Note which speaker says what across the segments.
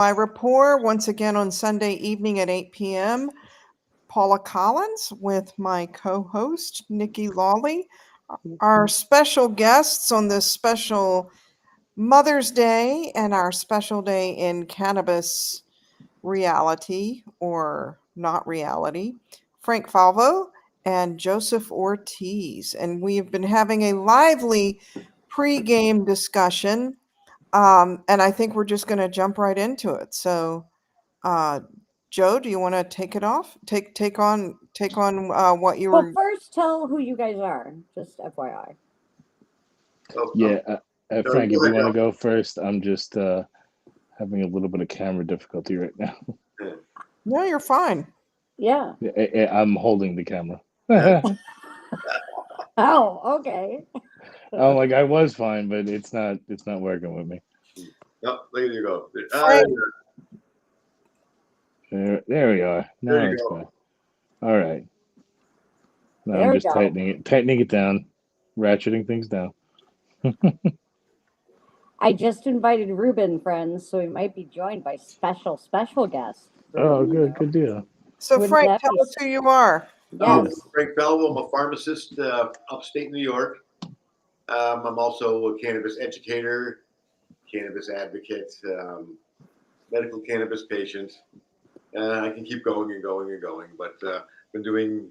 Speaker 1: My rapport once again on Sunday evening at 8 p.m. Paula Collins with my co-host Nikki Lawley. Our special guests on this special Mother's Day and our special day in cannabis reality or not reality, Frank Falvo and Joseph Ortiz. And we've been having a lively pre-game discussion. And I think we're just going to jump right into it. So, Joe, do you want to take it off? Take on what you
Speaker 2: Well,
Speaker 1: were.
Speaker 2: first tell who you guys are, just FYI.
Speaker 3: Yeah, Frank, if you want to go first, I'm just having a little bit of camera difficulty right now.
Speaker 1: No, you're fine.
Speaker 2: Yeah.
Speaker 3: I'm holding the camera.
Speaker 2: Oh, okay.
Speaker 3: I'm like, I was fine, but it's not working with me.
Speaker 4: Oh, there you go.
Speaker 3: There we are. Now
Speaker 4: There you
Speaker 3: it's
Speaker 4: go.
Speaker 3: fine. All right. Now
Speaker 2: There
Speaker 3: I'm
Speaker 2: we
Speaker 3: just
Speaker 2: go.
Speaker 3: tightening it down, ratcheting things down.
Speaker 2: I just invited Ruben, friends, so he might be joined by special guest.
Speaker 3: Oh,
Speaker 2: Ruben,
Speaker 3: good deal.
Speaker 1: So,
Speaker 2: Wouldn't
Speaker 1: Frank,
Speaker 2: that
Speaker 1: tell
Speaker 2: be
Speaker 1: us who you are.
Speaker 2: Yes.
Speaker 4: Frank Falvo. I'm a pharmacist upstate New York. I'm also a cannabis educator, cannabis advocate, medical cannabis patient. I can keep going and going and going, but I've been doing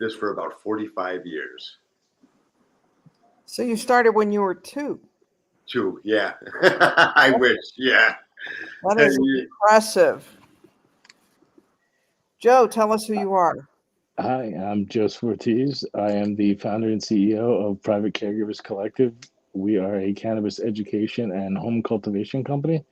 Speaker 4: this for about 45 years.
Speaker 1: So you started when you were 2.
Speaker 4: 2, yeah. I wish, yeah.
Speaker 1: That is impressive. Joe, tell us who you are.
Speaker 3: Hi, I'm Joseph Ortiz. I am the founder and CEO of Private Caregivers Collective. We are a cannabis education and home cultivation company.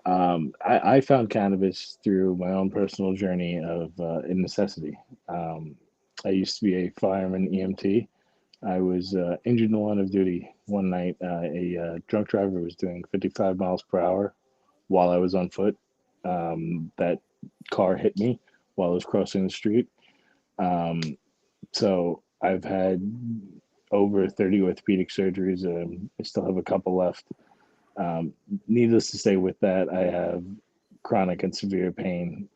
Speaker 3: I found cannabis through my own personal journey of necessity. I used to be a fireman EMT. I was injured in the line of duty one night. A drunk driver was doing 55 miles per hour while I was on foot. That car hit me while I was crossing the street. So I've had over 30 orthopedic surgeries. I still have a couple left. Needless to say, with that, I have chronic and severe pain,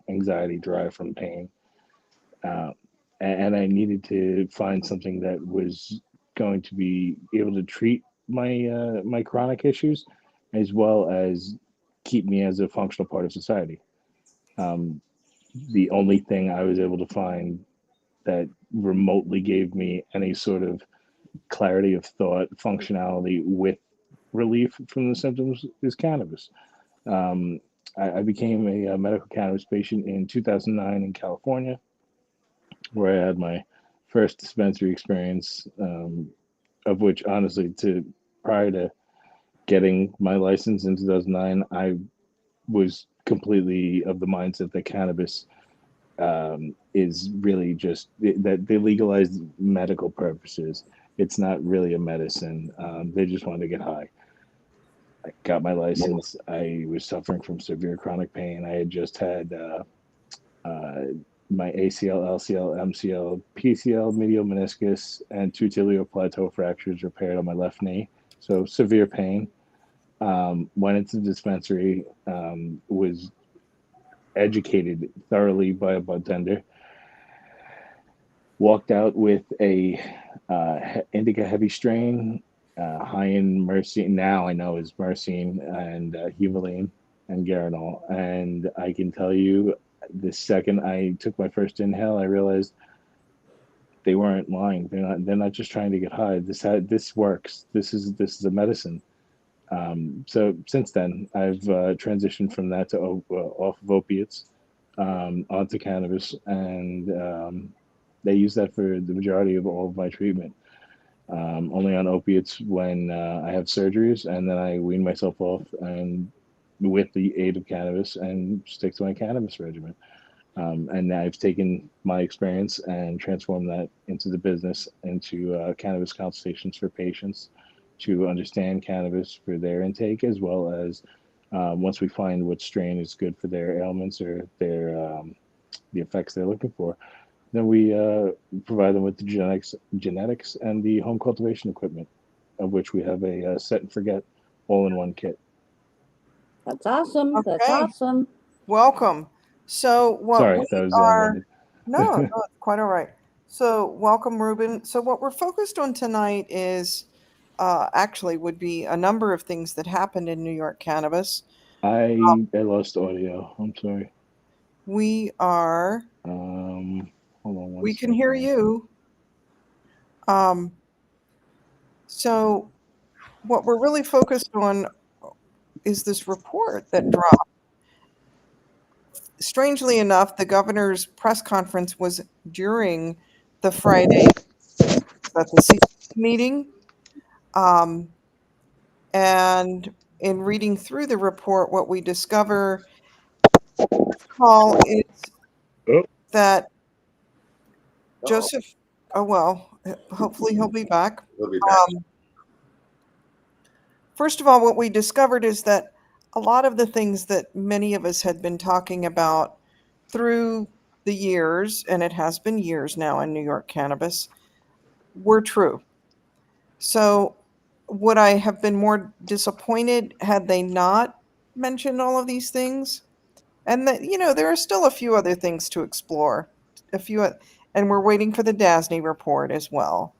Speaker 3: anxiety derived from pain. Uh, and I needed to find something that was going to be able to treat my chronic issues, as well as keep me as a functional part of society. Um, the only thing I was able to find that remotely gave me any sort of clarity of thought, functionality with relief from the symptoms is cannabis. Um, I became a medical cannabis patient in 2009 in California, where I had my first dispensary experience, of which honestly, to prior to getting my license in 2009, I was completely of the mindset that cannabis is really just that they legalized medical purposes. It's not really a medicine. They just wanted to get high. I got my license. I was suffering from severe chronic pain. I had just had uh, my ACL, LCL, MCL, PCL, medial meniscus, and two tibial plateau fractures repaired on my left knee. So severe pain. Went into the dispensary, was educated thoroughly by a bud tender. Walked out with a indica heavy strain, high in myrcene. Now I know is myrcene and Humulene and Garanol. And I can tell you, the second I took my first inhale, I realized they weren't lying. They're not just trying to get high. This works. This is a medicine. So since then, I've transitioned from that to off of opiates, onto cannabis, and they use that for the majority of all of my treatment. Only on opiates when I have surgeries, and then I wean myself off and with the aid of cannabis and stick to my cannabis regimen. And I've taken my experience and transformed that into the business, into cannabis consultations for patients to understand cannabis for their intake, as well as once we find what strain is good for their ailments or the effects they're looking for, then we provide them with the genetics, and the home cultivation equipment, of which we have a set and forget all-in-one kit.
Speaker 2: That's awesome. That's
Speaker 1: Okay.
Speaker 2: awesome.
Speaker 1: Welcome. So what
Speaker 3: Sorry,
Speaker 1: we
Speaker 3: that was
Speaker 1: are,
Speaker 3: long-winded.
Speaker 1: no, it's quite all right. So welcome, Ruben. So what we're focused on tonight is actually would be a number of things that happened in New York cannabis.
Speaker 3: I lost audio. I'm sorry.
Speaker 1: We are,
Speaker 3: Hold on one
Speaker 1: we can hear
Speaker 3: second.
Speaker 1: you. So what we're really focused on is this report that dropped. Strangely enough, the governor's press conference was during the Friday at the CC meeting. And in reading through the report, what we discover, Paul, is
Speaker 3: Oh,
Speaker 1: that
Speaker 4: Uh-oh.
Speaker 1: Joseph, oh well, hopefully he'll be back.
Speaker 4: He'll be back.
Speaker 1: First of all, what we discovered is that a lot of the things that many of us had been talking about through the years, and it has been years now in New York cannabis, were true. So would I have been more disappointed had they not mentioned all of these things? And that, there are still a few other things to explore. And we're waiting for the DASNY report as well,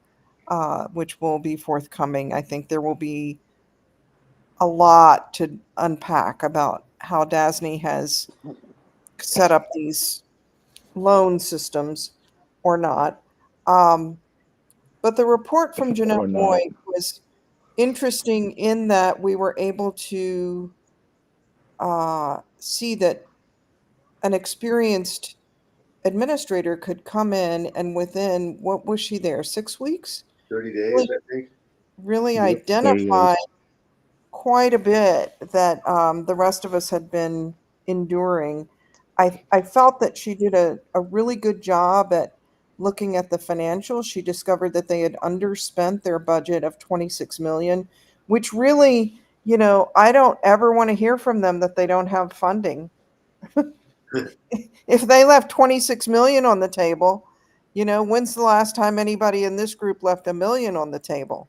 Speaker 1: which will be forthcoming. I think there will be a lot to unpack about how DASNY has set up these loan systems or not. But the report from Janelle
Speaker 3: or
Speaker 1: Moy
Speaker 3: not.
Speaker 1: was interesting in that we were able to see that an experienced administrator could come in and within, what was she there, 6 weeks?
Speaker 4: 30 days,
Speaker 1: Really,
Speaker 4: I think.
Speaker 1: really
Speaker 3: Yep, 30
Speaker 1: identify
Speaker 3: days.
Speaker 1: quite a bit that the rest of us had been enduring. I felt that she did a really good job at looking at the financials. She discovered that they had underspent their budget of 26 million, which really, I don't ever want to hear from them that they don't have funding. If they left 26 million on the table, when's the last time anybody in this group left $1 million on the table?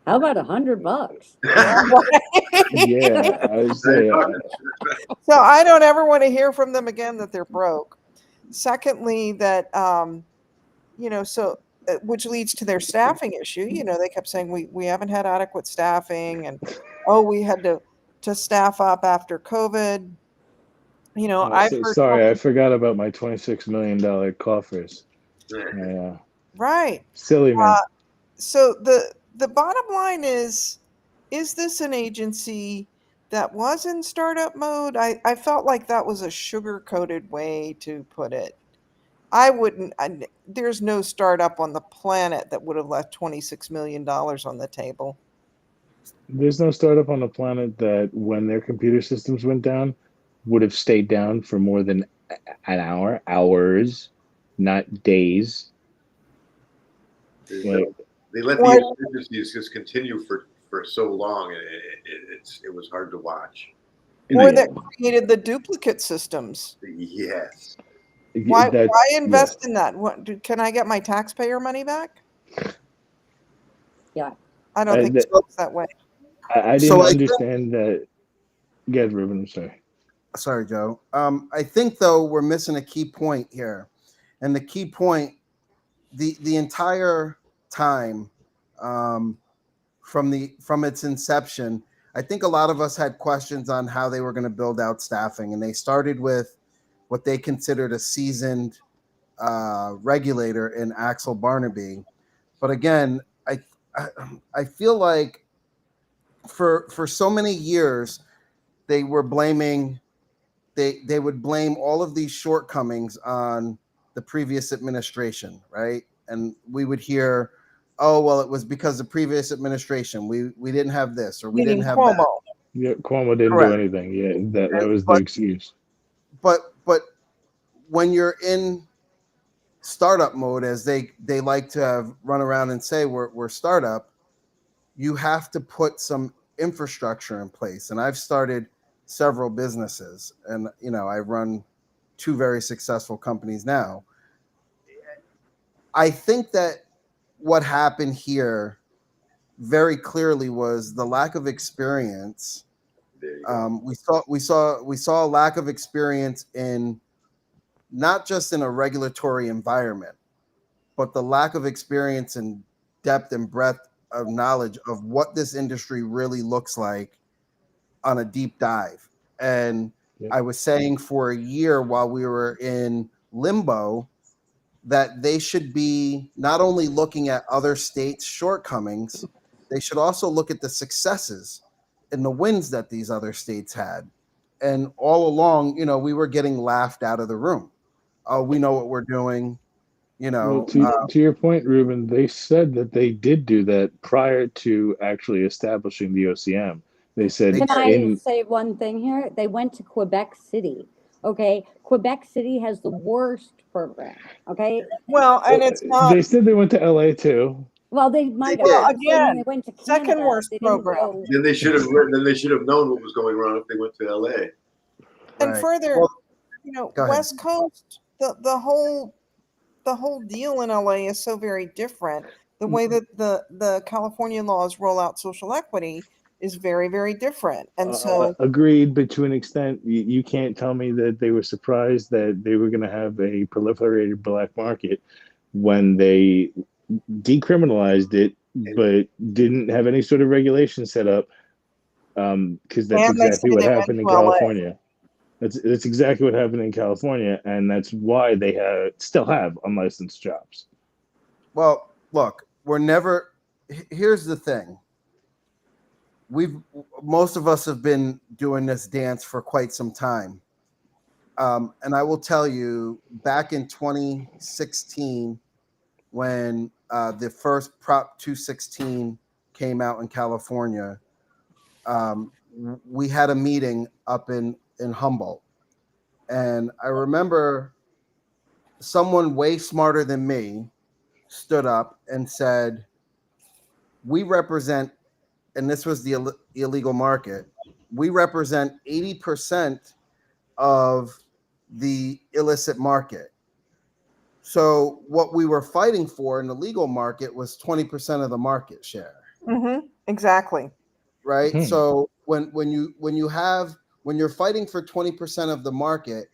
Speaker 2: How about $100?
Speaker 3: Yeah, I would say
Speaker 1: So I don't ever want to hear from them again that they're broke. Secondly, that which leads to their staffing issue. They kept saying we haven't had adequate staffing, and we had to staff up after COVID. I've heard
Speaker 3: sorry, I forgot about my $26 million coffers.
Speaker 1: right.
Speaker 3: Silly me.
Speaker 1: So the bottom line is this an agency that was in startup mode? I felt like that was a sugar-coated way to put it. There's no startup on the planet that would have left $26 million on the table.
Speaker 3: There's no startup on the planet that, when their computer systems went down, would have stayed down for more than an hour, hours, not days. Like,
Speaker 4: They let
Speaker 1: Well,
Speaker 4: the agencies just continue for so long, and it was hard to watch.
Speaker 1: or that created the duplicate systems.
Speaker 4: Yes.
Speaker 1: Why
Speaker 3: that's
Speaker 1: invest in that? Can I get my taxpayer money back?
Speaker 2: Yeah.
Speaker 1: I don't think it works that way.
Speaker 3: I didn't understand that. Get Ruben, I'm sorry.
Speaker 5: Sorry, Joe. I think though we're missing a key point here, and the key point, the entire time, from its inception, I think a lot of us had questions on how they were going to build out staffing, and they started with what they considered a seasoned regulator in Axel Barnaby. But again, I feel like for so many years they were blaming they would blame all of these shortcomings on the previous administration, right? And we would hear, oh well, it was because of previous administration we didn't have this or we
Speaker 1: Meaning
Speaker 5: didn't have
Speaker 1: Cuomo.
Speaker 5: that.
Speaker 3: Yeah, Cuomo didn't do
Speaker 5: Correct.
Speaker 3: anything. Yeah, that was the excuse.
Speaker 5: But when you're in startup mode, as they like to have run around and say we're startup, you have to put some infrastructure in place. And I've started several businesses, and I run two very successful companies now. I think that what happened here very clearly was the lack of experience
Speaker 4: There you go.
Speaker 5: We saw a lack of experience in not just in a regulatory environment, but the lack of experience and depth and breadth of knowledge of what this industry really looks like on a deep dive. And
Speaker 3: Yep.
Speaker 5: I was saying for a year while we were in limbo that they should be not only looking at other states' shortcomings, they should also look at the successes and the wins that these other states had. And all along, we were getting laughed out of the room. Oh, we know what we're doing.
Speaker 3: Well, to your point, Ruben, they said that they did do that prior to actually establishing the OCM. They said
Speaker 2: Can I
Speaker 3: in
Speaker 2: say one thing here? They went to Quebec City. Okay, Quebec City has the worst program. Okay,
Speaker 1: Well, and it's not.
Speaker 3: they said they went to LA too.
Speaker 2: well they might have.
Speaker 5: did.
Speaker 2: I'm saying when
Speaker 1: Again,
Speaker 2: they went to
Speaker 1: second
Speaker 2: Canada,
Speaker 1: worst
Speaker 2: they didn't
Speaker 1: program.
Speaker 2: go.
Speaker 4: Then they should have known what was going on if they went to LA.
Speaker 1: And
Speaker 5: Right.
Speaker 1: further,
Speaker 5: Well, go ahead.
Speaker 1: West Coast, the whole deal in LA is so very different. The way that the California laws roll out social equity is very, very different. And so
Speaker 3: Agreed, but to an extent, you can't tell me that they were surprised that they were going to have a proliferated black market when they decriminalized it, but didn't have any sort of regulation set up. Because that's
Speaker 1: And they
Speaker 3: exactly
Speaker 1: say
Speaker 3: what
Speaker 1: they went
Speaker 3: happened in
Speaker 1: to LA.
Speaker 3: California. That's exactly what happened in California, and that's why they still have unlicensed jobs.
Speaker 5: Well, look, we're never. Here's the thing. Most of us have been doing this dance for quite some time, and I will tell you, back in 2016, when the first Prop 216 came out in California, we had a meeting up in Humboldt, and I remember someone way smarter than me stood up and said, we represent, and this was the illegal market, we represent 80% of the illicit market. So what we were fighting for in the legal market was 20% of the market share.
Speaker 1: Exactly.
Speaker 5: Right. So when you're fighting for 20% of the market,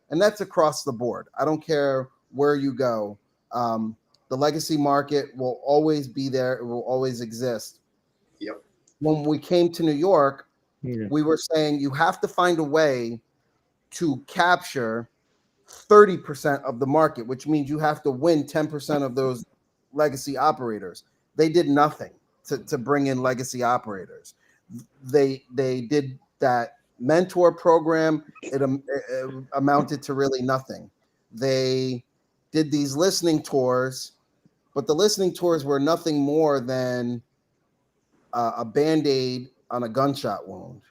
Speaker 5: and that's across the board, I don't care where you go. The legacy market will always be there. It will always exist.
Speaker 4: Yep.
Speaker 5: When we came to New York,
Speaker 3: Yeah.
Speaker 5: we were saying you have to find a way to capture 30% of the market, which means you have to win 10% of those legacy operators. They did nothing to bring in legacy operators. They did that mentor program. It amounted to really nothing. They did these listening tours, but the listening tours were nothing more than a Band-Aid on a gunshot wound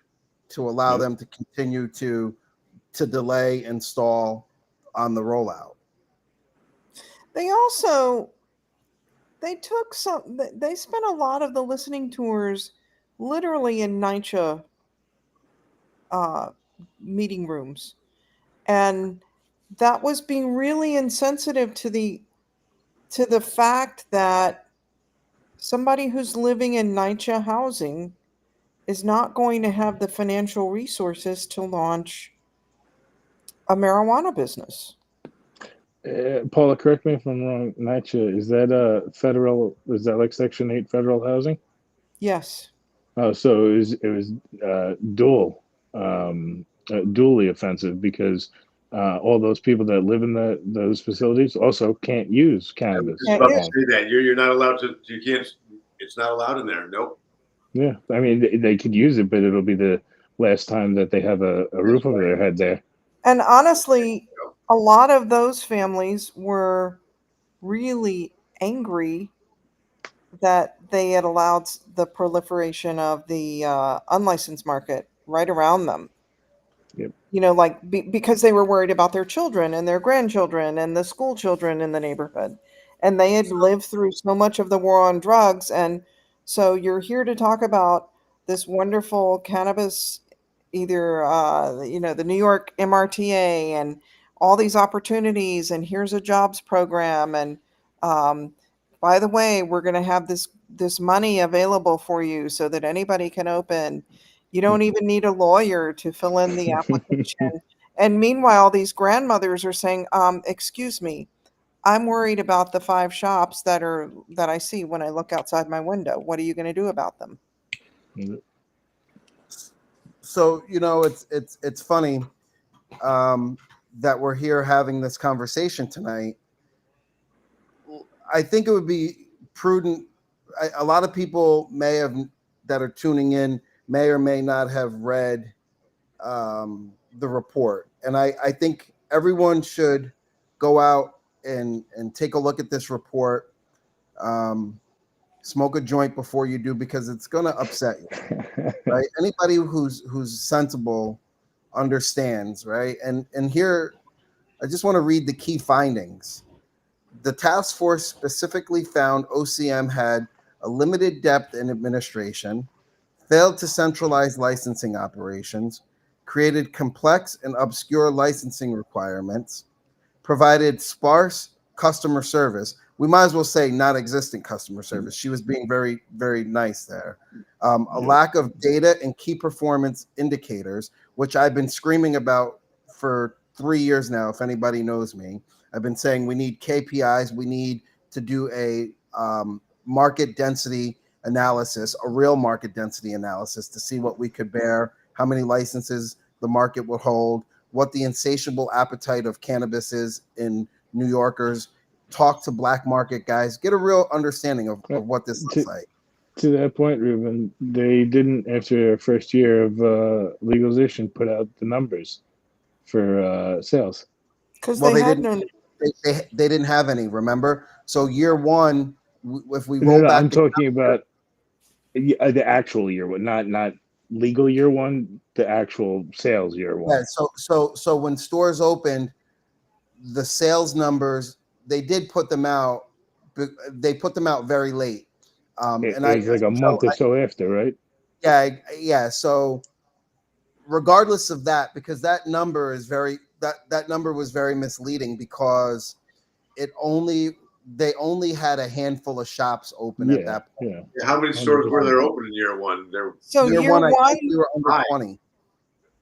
Speaker 5: to allow them to continue to delay and stall on the rollout.
Speaker 1: They spent a lot of the listening tours literally in NYCHA meeting rooms, and that was being really insensitive to the fact that somebody who's living in NYCHA housing is not going to have the financial resources to launch a marijuana business.
Speaker 3: Paula, correct me if I'm wrong. NYCHA, is that federal? Is that like Section 8 federal housing?
Speaker 1: Yes.
Speaker 3: Oh, so it was dually offensive because all those people that live in those facilities also can't use cannabis.
Speaker 4: I was just about to say that you're not allowed to. You can't. It's not allowed in there. Nope.
Speaker 3: Yeah, I mean they could use it, but it'll be the last time that they have a roof over their head there.
Speaker 1: And honestly, a lot of those families were really angry that they had allowed the proliferation of the unlicensed market right around them.
Speaker 3: Yep.
Speaker 1: Like because they were worried about their children and their grandchildren and the school children in the neighborhood. And they had lived through so much of the war on drugs. And so you're here to talk about this wonderful cannabis, either, the New York MRTA and all these opportunities. And here's a jobs program. And by the way, we're going to have this money available for you so that anybody can open. You don't even need a lawyer to fill in the application. And meanwhile, these grandmothers are saying, excuse me, I'm worried about the 5 shops that I see when I look outside my window. What are you going to do about them?
Speaker 5: So it's funny that we're here having this conversation tonight. I think it would be prudent. A lot of people that are tuning in may or may not have read the report, and I think everyone should go out and take a look at this report. Smoke a joint before you do, because it's going to upset you, right? Anybody who's sensible understands, right? And here, I just want to read the key findings. The task force specifically found OCM had a limited depth in administration, failed to centralize licensing operations, created complex and obscure licensing requirements, provided sparse customer service. We might as well say non-existent customer service. She was being very, very nice there. A lack of data and key performance indicators, which I've been screaming about for 3 years now, if anybody knows me. I've been saying we need KPIs. We need to do a market density analysis, a real market density analysis, to see what we could bear, how many licenses the market would hold, what the insatiable appetite of cannabis is in New Yorkers. Talk to black market guys, get a real understanding of what this looks like.
Speaker 3: To that point, Ruben, they didn't, after their first year of legalization, put out the numbers for sales.
Speaker 1: Because
Speaker 5: Well,
Speaker 1: they
Speaker 5: they
Speaker 1: had
Speaker 5: didn't.
Speaker 1: no.
Speaker 5: They didn't have any. Remember, so year one, if we roll back,
Speaker 3: I'm talking about the actual year one, not legal year one, the actual sales year one.
Speaker 5: Yeah. So when stores opened, the sales numbers, they did put them out. But they put them out very late.
Speaker 3: It was like a month or so after, right?
Speaker 5: Yeah. So regardless of that, because that number is that number was very misleading, because they only had a handful of shops open at that point.
Speaker 3: Yeah.
Speaker 4: How many stores
Speaker 3: 100%.
Speaker 4: were there open in year one?
Speaker 1: So
Speaker 5: year one, I think we were under 20.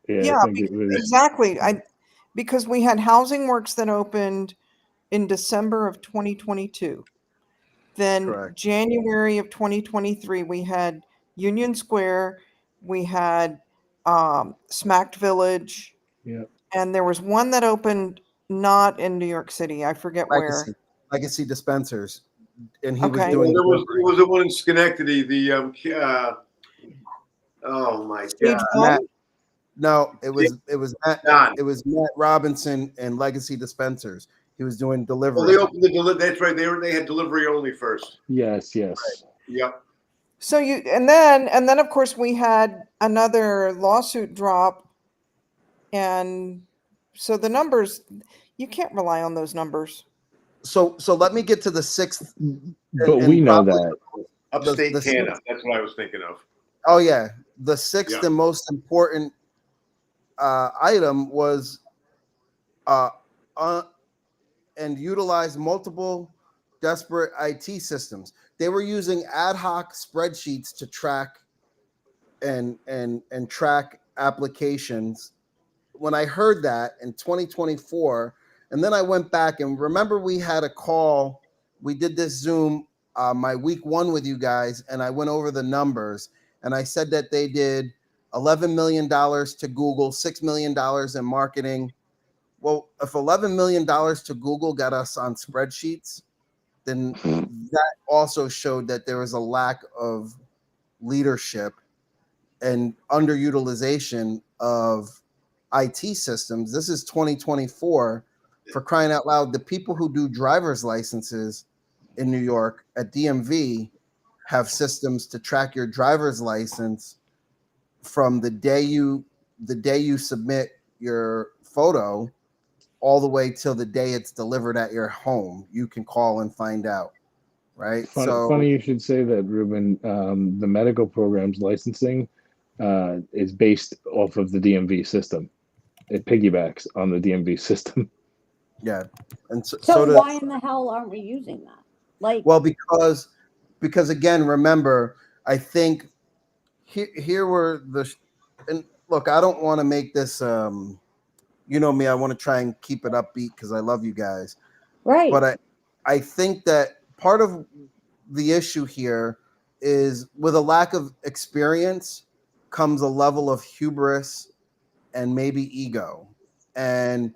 Speaker 3: Yeah, I think it was
Speaker 1: exactly. Because we had Housing Works that opened in December of 2022. Then
Speaker 5: Correct.
Speaker 1: January of 2023, we had Union Square, we had Smacked Village, and there was one that opened not in New York City. I forget where.
Speaker 5: Legacy Dispensers, and he was
Speaker 1: Okay.
Speaker 5: doing.
Speaker 4: There was the one in Schenectady. Oh my
Speaker 1: Stage
Speaker 4: God!
Speaker 1: one?
Speaker 5: No, it was Matt Robinson and Legacy Dispensers. He was doing delivery.
Speaker 4: Well, they opened the that's right. They had delivery only first.
Speaker 3: Yes.
Speaker 4: Right. Yep.
Speaker 1: So and then of course we had another lawsuit drop, and so the numbers, you can't rely on those numbers.
Speaker 5: So let me get to the sixth.
Speaker 3: But we know that.
Speaker 4: Upstate
Speaker 5: the
Speaker 4: Canada. That's what I was thinking of.
Speaker 5: Oh yeah, the sixth and most important item was and utilize multiple disparate IT systems. They were using ad hoc spreadsheets to track and track applications. When I heard that in 2024, and then I went back and remember we had a call. We did this Zoom my week one with you guys, and I went over the numbers, and I said that they did $11 million to Google, $6 million in marketing. Well, if $11 million to Google got us on spreadsheets, then that also showed that there was a lack of leadership and underutilization of IT systems. This is 2024. For crying out loud, the people who do driver's licenses in New York at DMV have systems to track your driver's license from the day you submit your photo all the way till the day it's delivered at your home. You can call and find out, right?
Speaker 3: Funny you should say that, Ruben. The medical programs licensing is based off of the DMV system. It piggybacks on the DMV system.
Speaker 5: Yeah, and so
Speaker 2: why in the hell aren't we using that?
Speaker 5: Well, because again, remember, I think here were And look, I don't want to make this. You know me, I want to try and keep it upbeat because I love you guys.
Speaker 2: Right.
Speaker 5: But I think that part of the issue here is with a lack of experience comes a level of hubris and maybe ego. And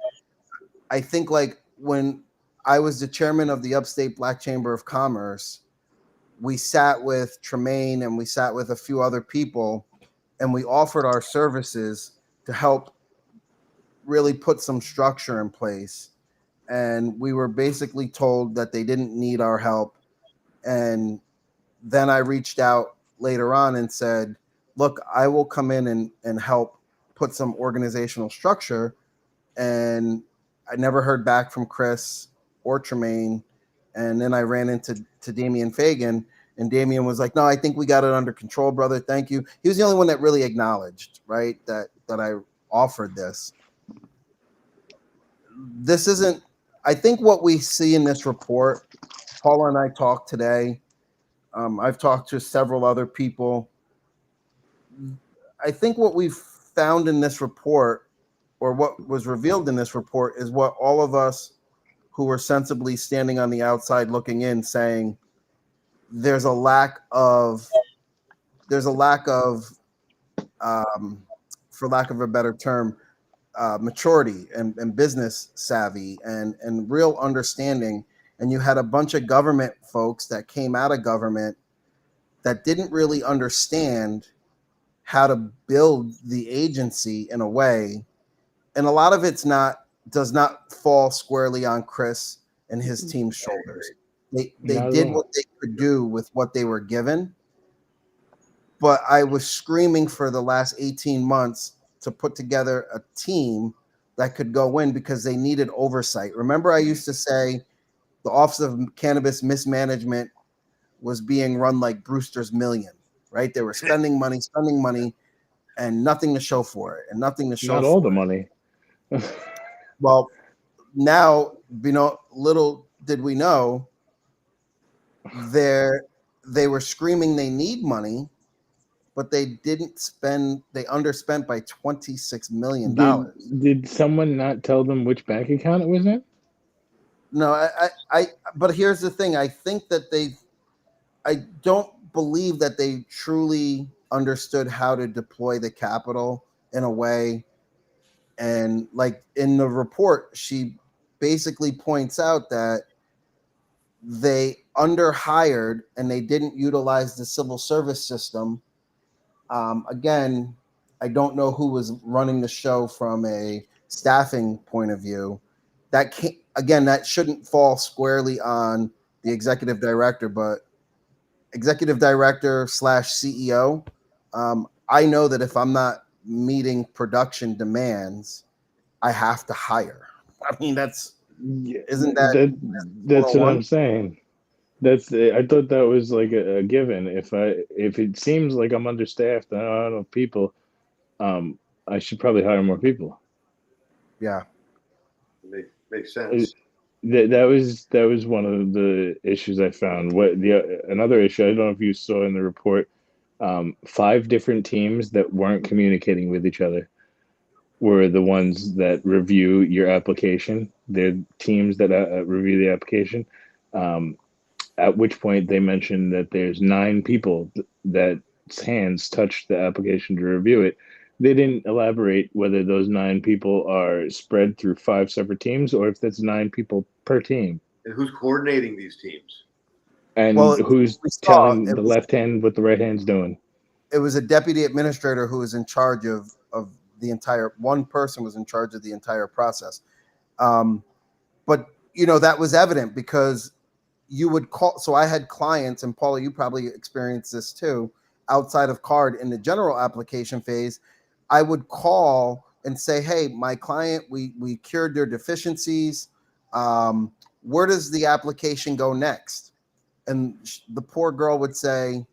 Speaker 5: I think like when I was the chairman of the Upstate Black Chamber of Commerce, we sat with Tremaine and we sat with a few other people and we offered our services to help really put some structure in place. And we were basically told that they didn't need our help. And then I reached out later on and said, look, I will come in and help put some organizational structure. And I never heard back from Chris or Tremaine. And then I ran into Damian Fagan, and Damian was like, no, I think we got it under control, brother. Thank you. He was the only one that really acknowledged, right, that I offered this. This isn't, I think what we see in this report, Paula and I talked today. I've talked to several other people. I think what we've found in this report, or what was revealed in this report, is what all of us who were sensibly standing on the outside looking in saying there's a lack of, for lack of a better term, maturity and business savvy and real understanding. And you had a bunch of government folks that came out of government that didn't really understand how to build the agency in a way. And a lot of it's does not fall squarely on Chris and his team's shoulders. They did what they could do with what they were given. But I was screaming for the last 18 months to put together a team that could go in because they needed oversight. Remember, I used to say the Office of Cannabis Mismanagement was being run like Brewster's Million, right? They were spending money, and nothing to show for it, and nothing to show
Speaker 3: Not
Speaker 5: for
Speaker 3: all the
Speaker 5: it.
Speaker 3: money.
Speaker 5: Well, now, little did we know, they were screaming they need money, but they didn't spend. They underspent by $26 million.
Speaker 3: Did someone not tell them which bank account it was in?
Speaker 5: No, but here's the thing. I think that I don't believe that they truly understood how to deploy the capital in a way. And like in the report, she basically points out that they underhired and they didn't utilize the civil service system. Again, I don't know who was running the show from a staffing point of view. That shouldn't fall squarely on the executive director, but executive director / CEO. I know that if I'm not meeting production demands, I have to hire. I mean, that's
Speaker 3: what I'm saying. I thought that was like a given. If it seems like I'm understaffed and I don't have people, I should probably hire more people.
Speaker 5: Yeah,
Speaker 4: makes sense.
Speaker 3: That was one of the issues I found. Another issue, I don't know if you saw in the report, 5 different teams that weren't communicating with each other were the ones that review your application. They're teams that review the application. At which point they mentioned that there's 9 people that's hands touched the application to review it. They didn't elaborate whether those 9 people are spread through 5 separate teams or if that's 9 people per team.
Speaker 4: And who's coordinating these teams?
Speaker 3: And who's telling the left hand what the right hand's doing?
Speaker 5: It was a deputy administrator who was in charge of the entire, one person was in charge of the entire process. But, that was evident because you would call. So I had clients, and Paula, you probably experienced this too, outside of card in the general application phase. I would call and say, hey, my client, we cured their deficiencies. Where does the application go next? And the poor girl would say,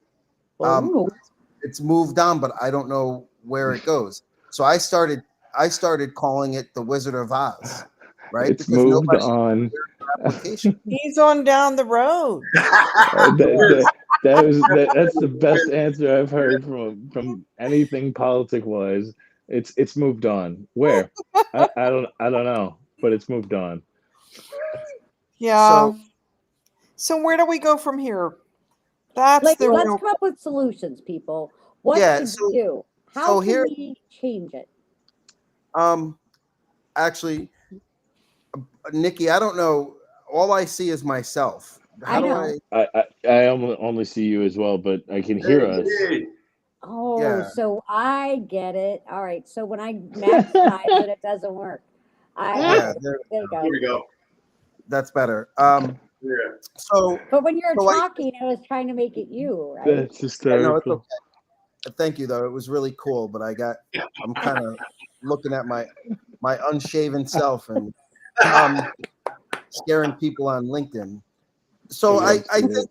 Speaker 5: it's moved on, but I don't know where it goes. So I started calling it the Wizard of Oz, right?
Speaker 3: It's because moved on.
Speaker 1: He's on down the road.
Speaker 3: That's the best answer I've heard from anything politic wise. It's moved on. Where? I don't know, but it's moved on.
Speaker 1: Yeah. So where do we go from here? That's the
Speaker 2: Let's
Speaker 1: real.
Speaker 2: come up with solutions, people. What
Speaker 5: Yeah,
Speaker 2: should
Speaker 5: so-
Speaker 2: we do? How
Speaker 5: so
Speaker 2: can
Speaker 5: here-
Speaker 2: we change it?
Speaker 5: Actually, Nikki, I don't know. All I see is myself. How
Speaker 2: I
Speaker 5: do
Speaker 2: know.
Speaker 3: I only see you as well, but I can hear us.
Speaker 4: Hey,
Speaker 2: Oh,
Speaker 5: Yeah.
Speaker 2: so I get it. All right. So when I maximize it, it doesn't work.
Speaker 5: Yeah,
Speaker 2: There you
Speaker 4: here
Speaker 2: go.
Speaker 4: we go.
Speaker 5: that's better.
Speaker 4: Yeah.
Speaker 5: So
Speaker 2: But when you're
Speaker 5: So I-
Speaker 2: talking, I was trying to make it you, right?
Speaker 3: That's
Speaker 5: no, it's
Speaker 3: hysterical.
Speaker 5: okay. Thank you, though. It was really cool, but I'm kind of looking at my unshaven self and scaring people on LinkedIn. So
Speaker 3: I gotta see it.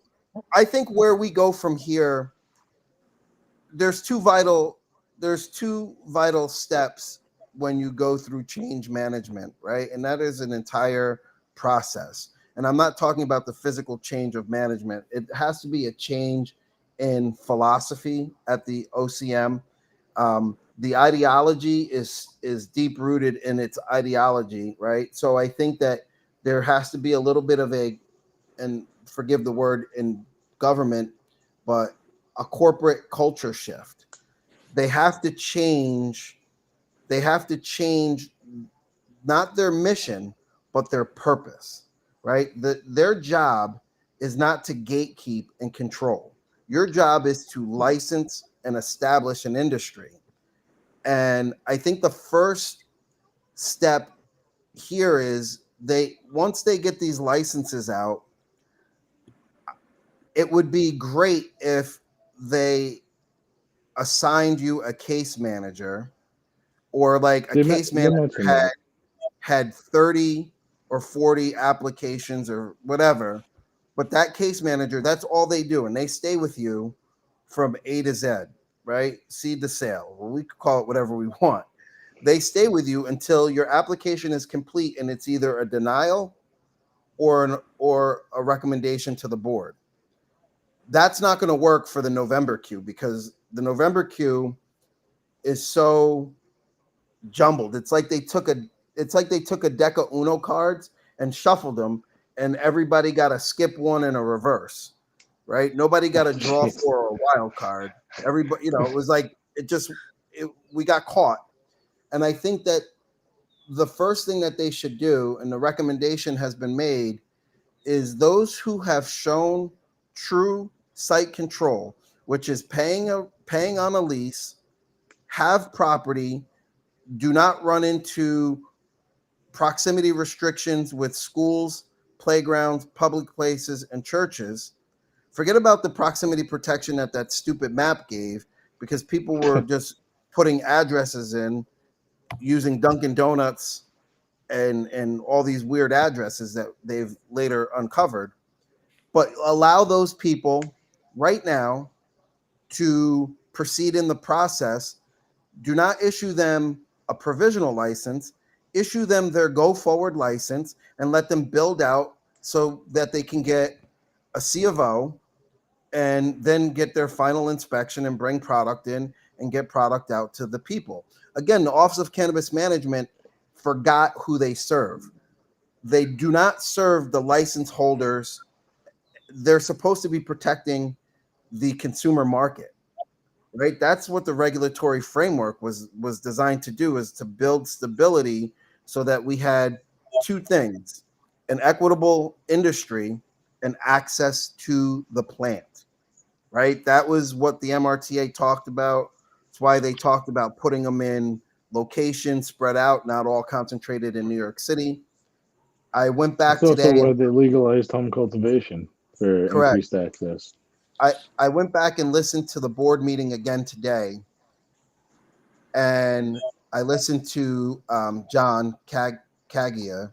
Speaker 5: I think where we go from here, there's two vital steps when you go through change management, right? And that is an entire process. And I'm not talking about the physical change of management. It has to be a change in philosophy at the OCM. The ideology is deep rooted in its ideology, right? So I think that there has to be a little bit of and forgive the word in government, but a corporate culture shift. They have to change. They have to change not their mission, but their purpose, right? Their job is not to gatekeep and control. Your job is to license and establish an industry. And I think the first step here is once they get these licenses out, it would be great if they assigned you a case manager, or like a
Speaker 3: They
Speaker 5: case
Speaker 3: they
Speaker 5: manager
Speaker 3: mentioned that.
Speaker 5: had 30 or 40 applications or whatever, but that case manager, that's all they do, and they stay with you from A to Z, right? Seed to sale. Well, we could call it whatever we want. They stay with you until your application is complete, and it's either a denial or a recommendation to the board. That's not going to work for the November queue, because the November queue is so jumbled. It's like they took a deck of Uno cards and shuffled them, and everybody got a skip one and a reverse, right? Nobody got a draw
Speaker 3: Jeez.
Speaker 5: four or a wild card. Everybody, it was like we got caught. And I think that the first thing that they should do, and the recommendation has been made, is those who have shown true site control, which is paying on a lease, have property, do not run into proximity restrictions with schools, playgrounds, public places, and churches. Forget about the proximity protection that stupid map gave, because people were just putting addresses in using Dunkin' Donuts and all these weird addresses that they've later uncovered. But allow those people right now to proceed in the process. Do not issue them a provisional license. Issue them their go forward license and let them build out so that they can get a C of O and then get their final inspection and bring product in and get product out to the people. Again, the Office of Cannabis Management forgot who they serve. They do not serve the license holders. They're supposed to be protecting the consumer market, right? That's what the regulatory framework was designed to do, is to build stability so that we had two things: an equitable industry and access to the plant, right? That was what the MRTA talked about. It's why they talked about putting them in locations spread out, not all concentrated in New York City. I went back
Speaker 3: It's also
Speaker 5: today.
Speaker 3: why they legalized home cultivation for
Speaker 5: Correct.
Speaker 3: increased access.
Speaker 5: I went back and listened to the board meeting again today, and I listened to John Cagia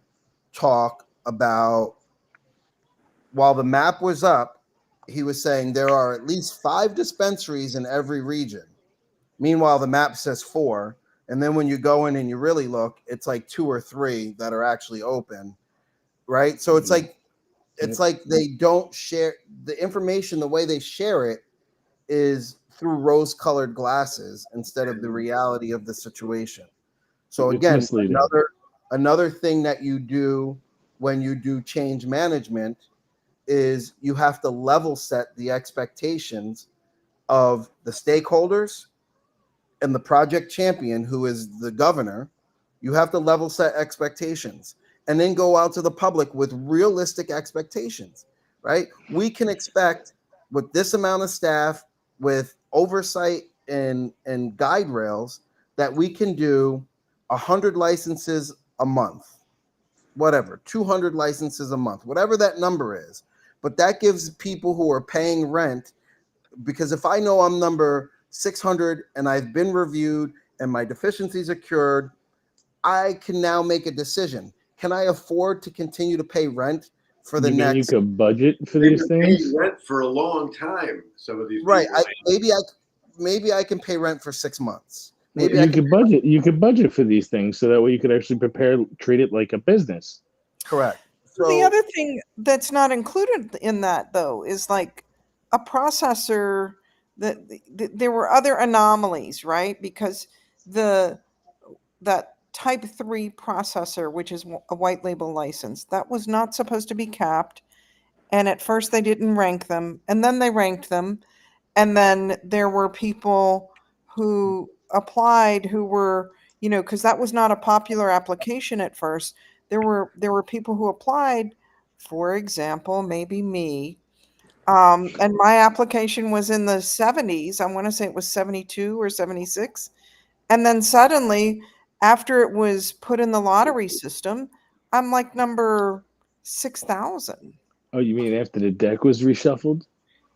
Speaker 5: talk about, while the map was up, he was saying there are at least 5 dispensaries in every region. Meanwhile, the map says 4. And then when you go in and you really look, it's like 2 or 3 that are actually open, right? So it's like it's like they don't share the information. The way they share it is through rose-colored glasses instead of the reality of the situation. So
Speaker 3: It's
Speaker 5: again,
Speaker 3: misleading.
Speaker 5: another thing that you do when you do change management is you have to level set the expectations of the stakeholders and the project champion, who is the governor. You have to level set expectations and then go out to the public with realistic expectations, right? We can expect with this amount of staff, with oversight and guide rails, that we can do 100 licenses a month, whatever, 200 licenses a month, whatever that number is. But that gives people who are paying rent, because if I know I'm number 600 and I've been reviewed and my deficiencies are cured, I can now make a decision. Can I afford to continue to pay rent for the
Speaker 3: You mean you
Speaker 5: next?
Speaker 3: could budget for
Speaker 4: They've
Speaker 3: these
Speaker 4: been paying
Speaker 3: things?
Speaker 4: rent for a long time. Some of these
Speaker 5: Right.
Speaker 4: people.
Speaker 5: Maybe I can pay rent for 6 months.
Speaker 3: Well,
Speaker 5: Maybe I
Speaker 3: you
Speaker 5: can.
Speaker 3: could budget. You could budget for these things so that way you could actually treat it like a business.
Speaker 5: Correct.
Speaker 1: The
Speaker 5: So
Speaker 1: other thing that's not included in that, though, is like a processor there were other anomalies, right? Because that type 3 processor, which is a white label license, that was not supposed to be capped. And at first they didn't rank them, and then they ranked them. And then there were people who applied who were, because that was not a popular application at first. There were people who applied, for example, maybe me, and my application was in the 70s. I want to say it was 72 or 76. And then suddenly, after it was put in the lottery system, I'm like number 6,000.
Speaker 3: Oh, you mean after the deck was reshuffled?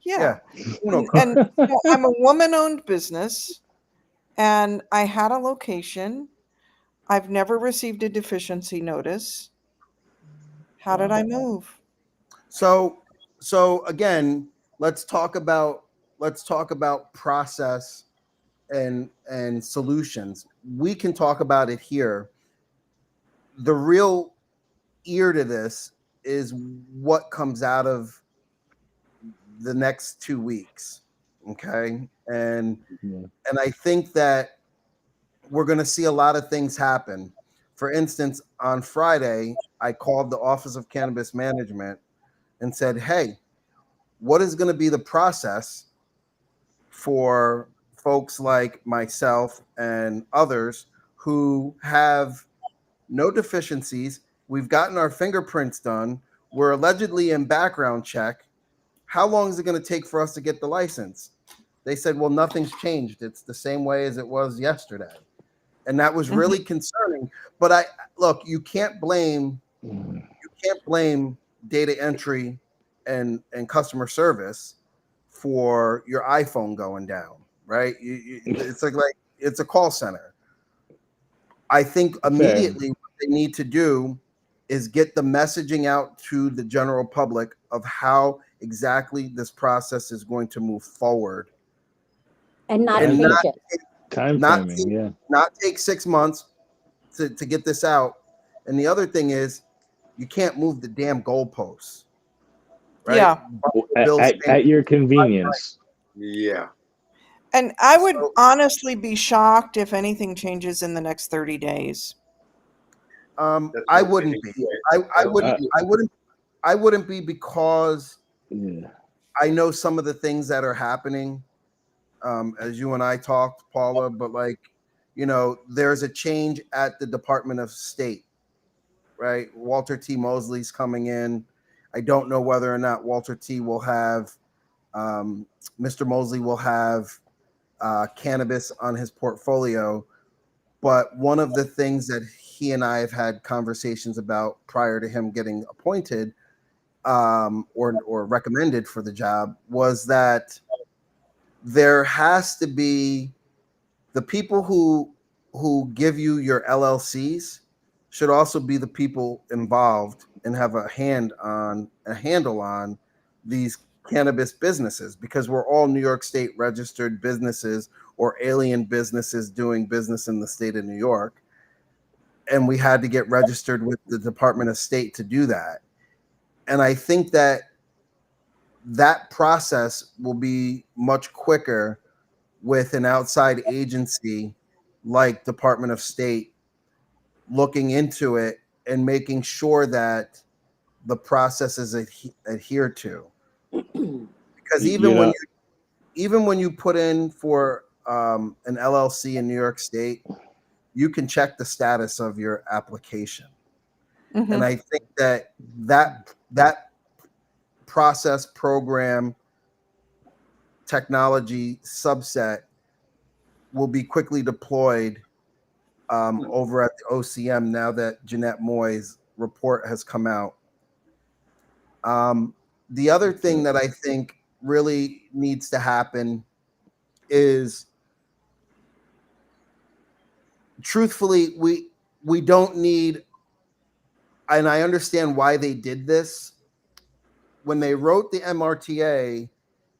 Speaker 1: Yeah.
Speaker 5: Uno
Speaker 1: And I'm a woman-owned business, and I had a location. I've never received a deficiency notice. How did I move?
Speaker 5: So again, let's talk about process and solutions. We can talk about it here. The real ear to this is what comes out of the next 2 weeks. Okay. And I think that we're going to see a lot of things happen. For instance, on Friday, I called the Office of Cannabis Management and said, hey, what is going to be the process for folks like myself and others who have no deficiencies? We've gotten our fingerprints done. We're allegedly in background check. How long is it going to take for us to get the license? They said, well, nothing's changed. It's the same way as it was yesterday. And that was really concerning. But you can't blame data entry and customer service for your iPhone going down, right? It's like it's a call center. I think immediately what they need to do is get the messaging out to the general public of how exactly this process is going to move forward.
Speaker 2: And not change it.
Speaker 3: Time framing,
Speaker 5: not take 6 months to get this out. And the other thing is, you can't move the damn goalposts, right?
Speaker 1: Yeah.
Speaker 3: At your convenience.
Speaker 4: Yeah.
Speaker 1: And I would honestly be shocked if anything changes in the next 30 days.
Speaker 5: I wouldn't be. I wouldn't be, because I know some of the things that are happening. As you and I talked, Paula, but there's a change at the Department of State, right? Walter T. Mosley's coming in. I don't know whether or not Walter T. will have, Mr. Mosley will have cannabis on his portfolio. But one of the things that he and I have had conversations about prior to him getting appointed or recommended for the job was that there has to be the people who give you your LLCs should also be the people involved and have a handle on these cannabis businesses, because we're all New York State registered businesses or alien businesses doing business in the state of New York. And we had to get registered with the Department of State to do that. And I think that that process will be much quicker with an outside agency like Department of State looking into it and making sure that the process is adhered to. Because even when you put in for an LLC in New York State, you can check the status of your application.
Speaker 1: Mhm.
Speaker 5: And I think that process, program, technology subset will be quickly deployed over at the OCM now that Jeanette Moy's report has come out. The other thing that I think really needs to happen is, truthfully, we don't need, and I understand why they did this. When they wrote the MRTA,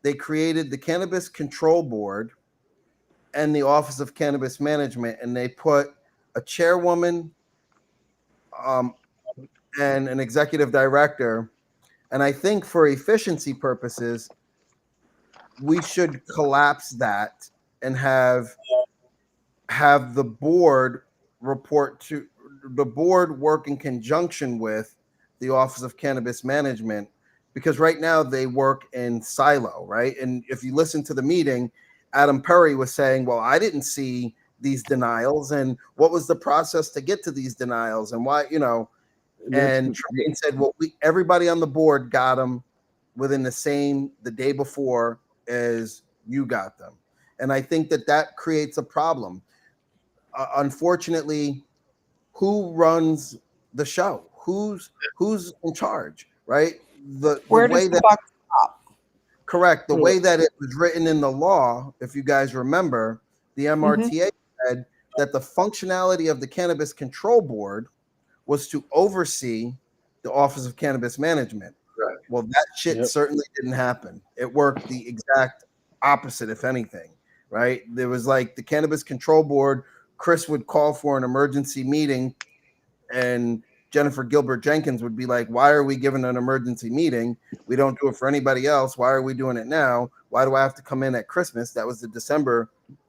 Speaker 5: they created the Cannabis Control Board and the Office of Cannabis Management, and they put a chairwoman and an executive director. And I think for efficiency purposes, we should collapse that and have the board report to the board, work in conjunction with the Office of Cannabis Management, because right now they work in silo, right? And if you listen to the meeting, Adam Perry was saying, well, I didn't see these denials, and what was the process to get to these denials, and why, and Tremaine said, well, everybody on the board got them within the day before as you got them. And I think that creates a problem. Unfortunately, who runs the show? Who's in charge, right? The
Speaker 1: Where
Speaker 5: way
Speaker 1: does the
Speaker 5: that
Speaker 1: buck stop?
Speaker 5: correct, the way that it was written in the law, if you guys remember, the MRTA said that the functionality of the Cannabis Control Board was to oversee the Office of Cannabis Management.
Speaker 4: Right.
Speaker 5: Well, that shit certainly didn't happen. It worked the exact opposite, if anything, right? There was like the Cannabis Control Board, Chris would call for an emergency meeting, and Jennifer Gilbert Jenkins would be like, why are we giving an emergency meeting? We don't do it for anybody else. Why are we doing it now? Why do I have to come in at Christmas? That was the December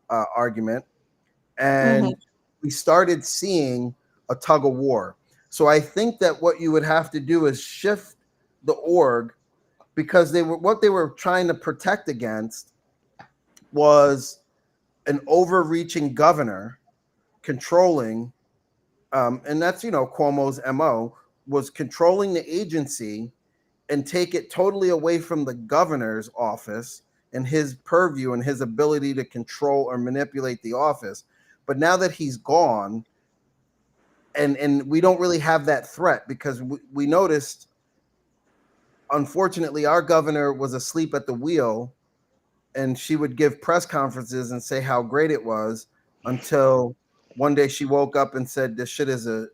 Speaker 5: argument. And we started seeing a tug of war. So I think that what you would have to do is shift the org, because what they were trying to protect against was an overreaching governor controlling, and that's, Cuomo's MO, was controlling the agency and take it totally away from the governor's office and his purview and his ability to control or manipulate the office. But now that he's gone, and we don't really have that threat, because we noticed, unfortunately, our governor was asleep at the wheel, and she would give press conferences and say how great it was until one day she woke up and said, this shit is a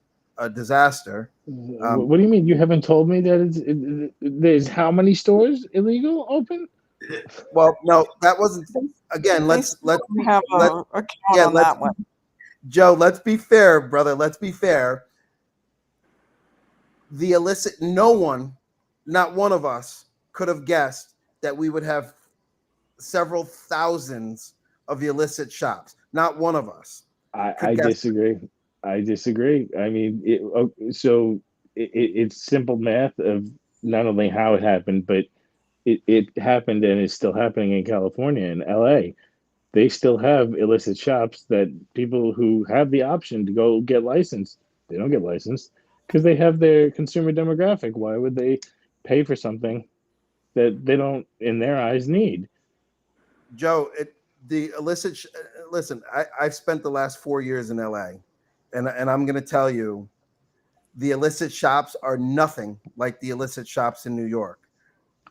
Speaker 5: disaster.
Speaker 3: What do you mean? You haven't told me that there's how many stores illegal open?
Speaker 5: Well, no, that wasn't. Again, let's
Speaker 1: have a count on that one.
Speaker 5: Joe, let's be fair, brother. Let's be fair. The illicit, no one, not one of us, could have guessed that we would have several thousands of illicit shops. Not one of us.
Speaker 3: I disagree. I disagree. I mean, it's simple math of not only how it happened, but it happened and is still happening in California and LA. They still have illicit shops that people who have the option to go get licensed, they don't get licensed because they have their consumer demographic. Why would they pay for something that they don't, in their eyes, need?
Speaker 5: Joe, the illicit. Listen, I've spent the last 4 years in LA, and I'm going to tell you, the illicit shops are nothing like the illicit shops in New York.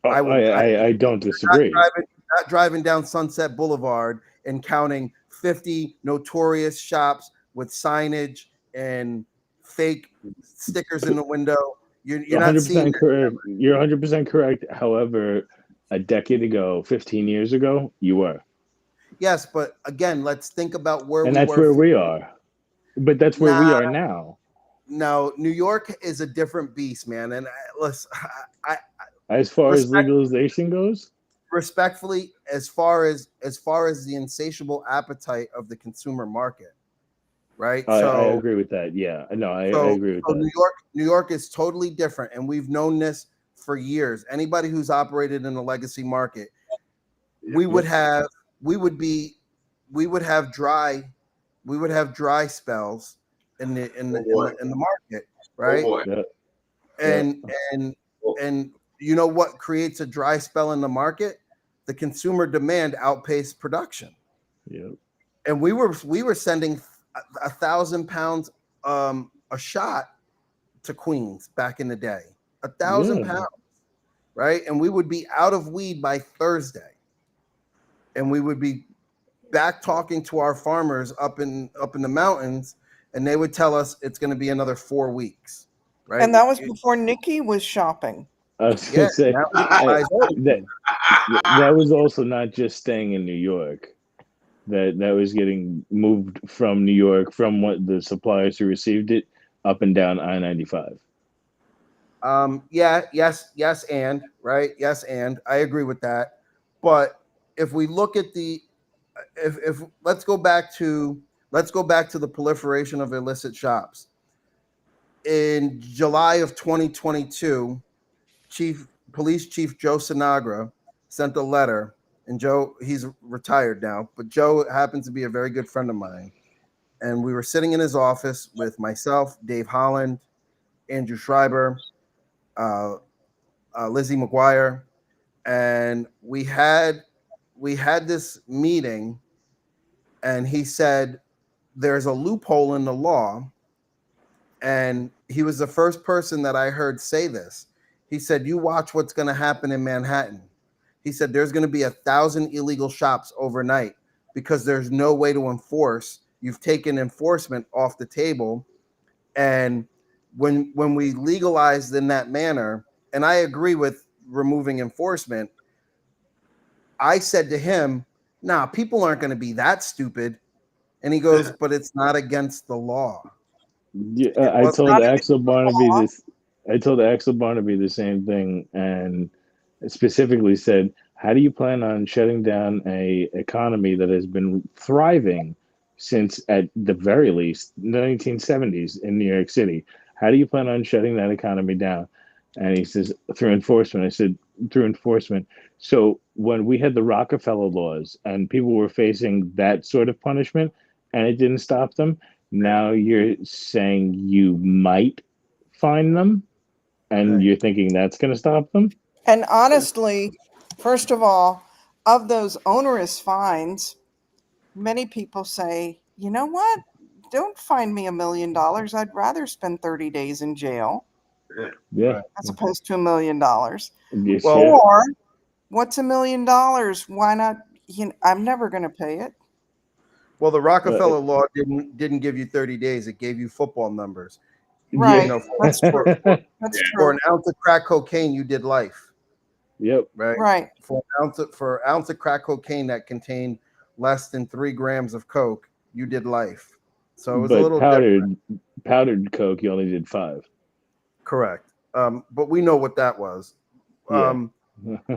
Speaker 3: I don't disagree.
Speaker 5: Not driving down Sunset Boulevard and counting 50 notorious shops with signage and fake stickers in the window. You're not seeing
Speaker 3: 100% correct. You're 100% correct. However, a decade ago, 15 years ago, you were.
Speaker 5: Yes, but again, let's think about where
Speaker 3: and
Speaker 5: we
Speaker 3: that's
Speaker 5: were.
Speaker 3: where we are. But that's where we are now.
Speaker 5: no, New York is a different beast, man. And listen, I
Speaker 3: As far as
Speaker 5: respect,
Speaker 3: legalization goes,
Speaker 5: respectfully, as far as the insatiable appetite of the consumer market, right?
Speaker 3: I agree with that. Yeah, no, I agree with
Speaker 5: So
Speaker 3: that.
Speaker 5: New York is totally different, and we've known this for years. Anybody who's operated in the legacy market, we would have dry spells in the market, right?
Speaker 4: Oh boy.
Speaker 3: Yeah, yeah,
Speaker 5: And and you know what creates a dry spell in the market? The consumer demand outpaced production.
Speaker 3: yeah.
Speaker 5: And we were sending 1,000 pounds a shot to Queens back in the day. 1,000
Speaker 3: Yeah.
Speaker 5: pounds, right? And we would be out of weed by Thursday. And we would be back talking to our farmers up in the mountains, and they would tell us it's going to be another 4 weeks, right?
Speaker 1: And that was before Nikki was shopping.
Speaker 3: I was
Speaker 5: Yeah,
Speaker 3: gonna say
Speaker 5: now Nikki buys everything.
Speaker 3: that was also not just staying in New York. That was getting moved from New York, from what the suppliers who received it, up and down I-95.
Speaker 5: Yes, and right, yes, and I agree with that. But if we look at if let's go back to the proliferation of illicit shops. In July of 2022, Police Chief Joe Sinagra sent a letter, and Joe, he's retired now, but Joe happens to be a very good friend of mine. And we were sitting in his office with myself, Dave Holland, Andrew Schreiber, Lizzie McGuire, and we had this meeting, and he said there's a loophole in the law, and he was the first person that I heard say this. He said, "You watch what's going to happen in Manhattan." He said, "There's going to be 1,000 illegal shops overnight because there's no way to enforce. You've taken enforcement off the table, and when we legalized in that manner." And I agree with removing enforcement. I said to him, "Nah, people aren't going to be that stupid." And he goes, "But it's not against the law."
Speaker 3: Yeah,
Speaker 5: It
Speaker 3: I
Speaker 5: was
Speaker 3: told
Speaker 1: Not
Speaker 3: Axel Barnaby
Speaker 1: law.
Speaker 3: this. I told Axel Barnaby the same thing, and specifically said, "How do you plan on shutting down a economy that has been thriving since, at the very least, the 1970s in New York City? How do you plan on shutting that economy down?" And he says, "Through enforcement." I said, "Through enforcement." So when we had the Rockefeller laws and people were facing that sort of punishment, and it didn't stop them, now you're saying you might find them, and
Speaker 5: Right.
Speaker 3: you're thinking that's going to stop them?
Speaker 1: And honestly, first of all, of those onerous fines, many people say, you know what? Don't fine me $1 million. I'd rather spend 30 days in jail
Speaker 3: Yeah.
Speaker 5: Right.
Speaker 1: as opposed to $1 million.
Speaker 3: Yes,
Speaker 5: Well,
Speaker 3: yeah.
Speaker 1: Or what's $1 million? Why not? I'm never going to pay it.
Speaker 5: Well, the
Speaker 3: Uh,
Speaker 5: Rockefeller law didn't give you 30 days. It gave you football numbers.
Speaker 1: Right.
Speaker 5: You know,
Speaker 1: That's true.
Speaker 3: yeah.
Speaker 1: That's
Speaker 5: for
Speaker 1: true.
Speaker 5: an ounce of crack cocaine, you did life,
Speaker 3: Yep.
Speaker 5: right?
Speaker 1: Right.
Speaker 5: For an ounce of crack cocaine that contained less than 3 grams of coke, you did life. So it was a
Speaker 3: But
Speaker 5: little different.
Speaker 3: powdered coke, you only did 5.
Speaker 5: Correct. But we know what that was.
Speaker 3: Yeah.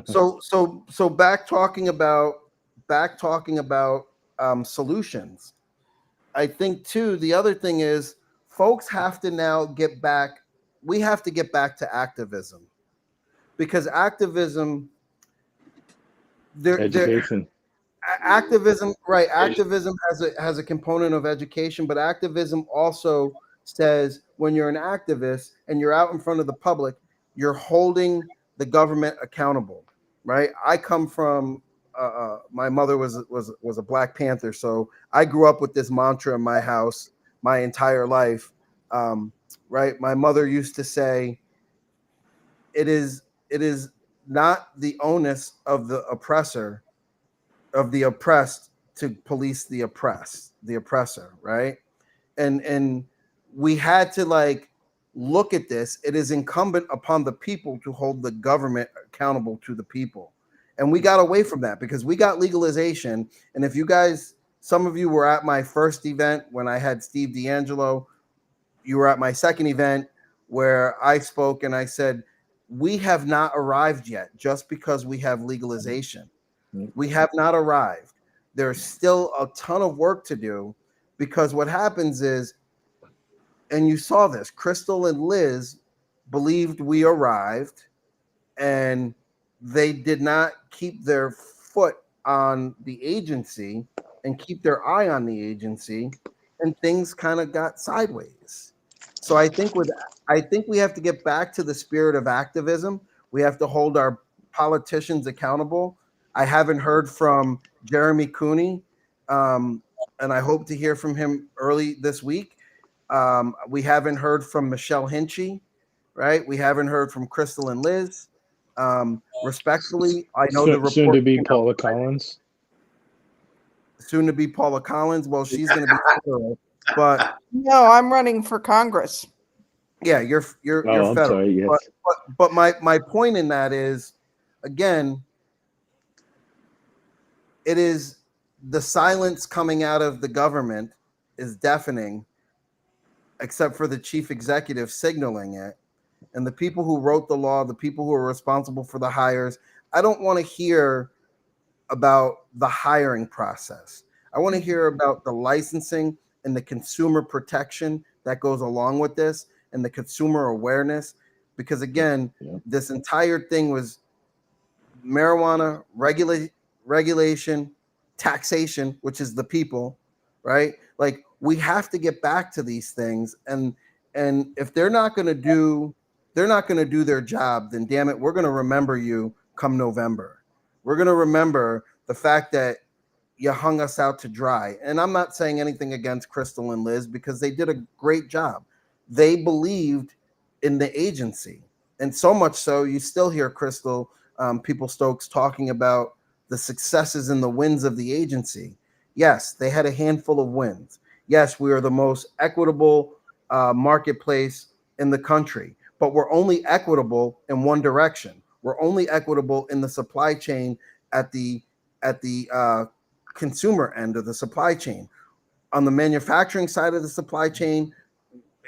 Speaker 5: So back talking about solutions. I think too, the other thing is folks have to now get back. We have to get back to activism, because activism,
Speaker 3: Education.
Speaker 5: activism, right? Activism has a component of education, but activism also says when you're an activist and you're out in front of the public, you're holding the government accountable, right? I come from my mother was a Black Panther, so I grew up with this mantra in my house my entire life. Right? My mother used to say, "It is not the onus of the oppressor, of the oppressed, to police the oppressor," right? And we had to like look at this. It is incumbent upon the people to hold the government accountable to the people. And we got away from that because we got legalization. And if you guys, some of you were at my first event when I had Steve D'Angelo, you were at my second event where I spoke and I said, we have not arrived yet just because we have legalization. We have not arrived. There's still a ton of work to do, because what happens is, and you saw this, Crystal and Liz believed we arrived, and they did not keep their foot on the agency and keep their eye on the agency, and things kind of got sideways. So I think we have to get back to the spirit of activism. We have to hold our politicians accountable. I haven't heard from Jeremy Cooney, and I hope to hear from him early this week. We haven't heard from Michelle Hinchy, right? We haven't heard from Crystal and Liz. Respectfully, I know the
Speaker 3: Soon
Speaker 5: report
Speaker 3: to be
Speaker 5: came out
Speaker 3: Paula Collins.
Speaker 5: soon to be Paula Collins. Well, she's going to be federal, but
Speaker 1: No, I'm running for Congress.
Speaker 5: yeah, you're
Speaker 3: Oh, I'm
Speaker 5: federal.
Speaker 3: sorry. Yes.
Speaker 5: But my point in that is, again, it is the silence coming out of the government is deafening, except for the chief executive signaling it. And the people who wrote the law, the people who are responsible for the hires, I don't want to hear about the hiring process. I want to hear about the licensing and the consumer protection that goes along with this, and the consumer awareness. Because again, this entire thing was marijuana regulation, taxation, which is the people, right? Like, we have to get back to these things, and if they're not going to do their job, then damn it, we're going to remember you come November. We're going to remember the fact that you hung us out to dry. And I'm not saying anything against Crystal and Liz, because they did a great job. They believed in the agency, and so much so you still hear Crystal People Stokes talking about the successes and the wins of the agency. Yes, they had a handful of wins. Yes, we are the most equitable marketplace in the country, but we're only equitable in one direction. We're only equitable in the supply chain at the consumer end of the supply chain. On the manufacturing side of the supply chain,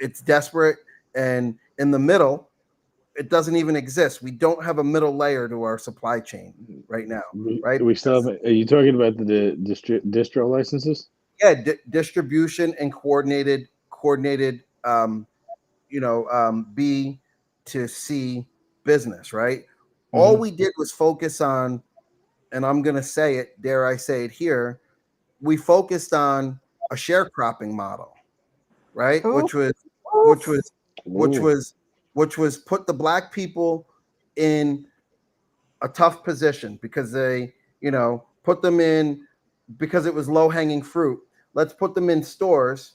Speaker 5: it's desperate, and in the middle, it doesn't even exist. We don't have a middle layer to our supply chain right now, right?
Speaker 3: We still have. Are you talking about the distro licenses?
Speaker 5: Yeah, distribution and coordinated B to C business, right? All we did was focus on, and I'm going to say it, dare I say it here, we focused on a sharecropping model, right?
Speaker 1: Ooh.
Speaker 5: Which was put the black people in a tough position, because they, put them in, because it was low hanging fruit. Let's put them in stores.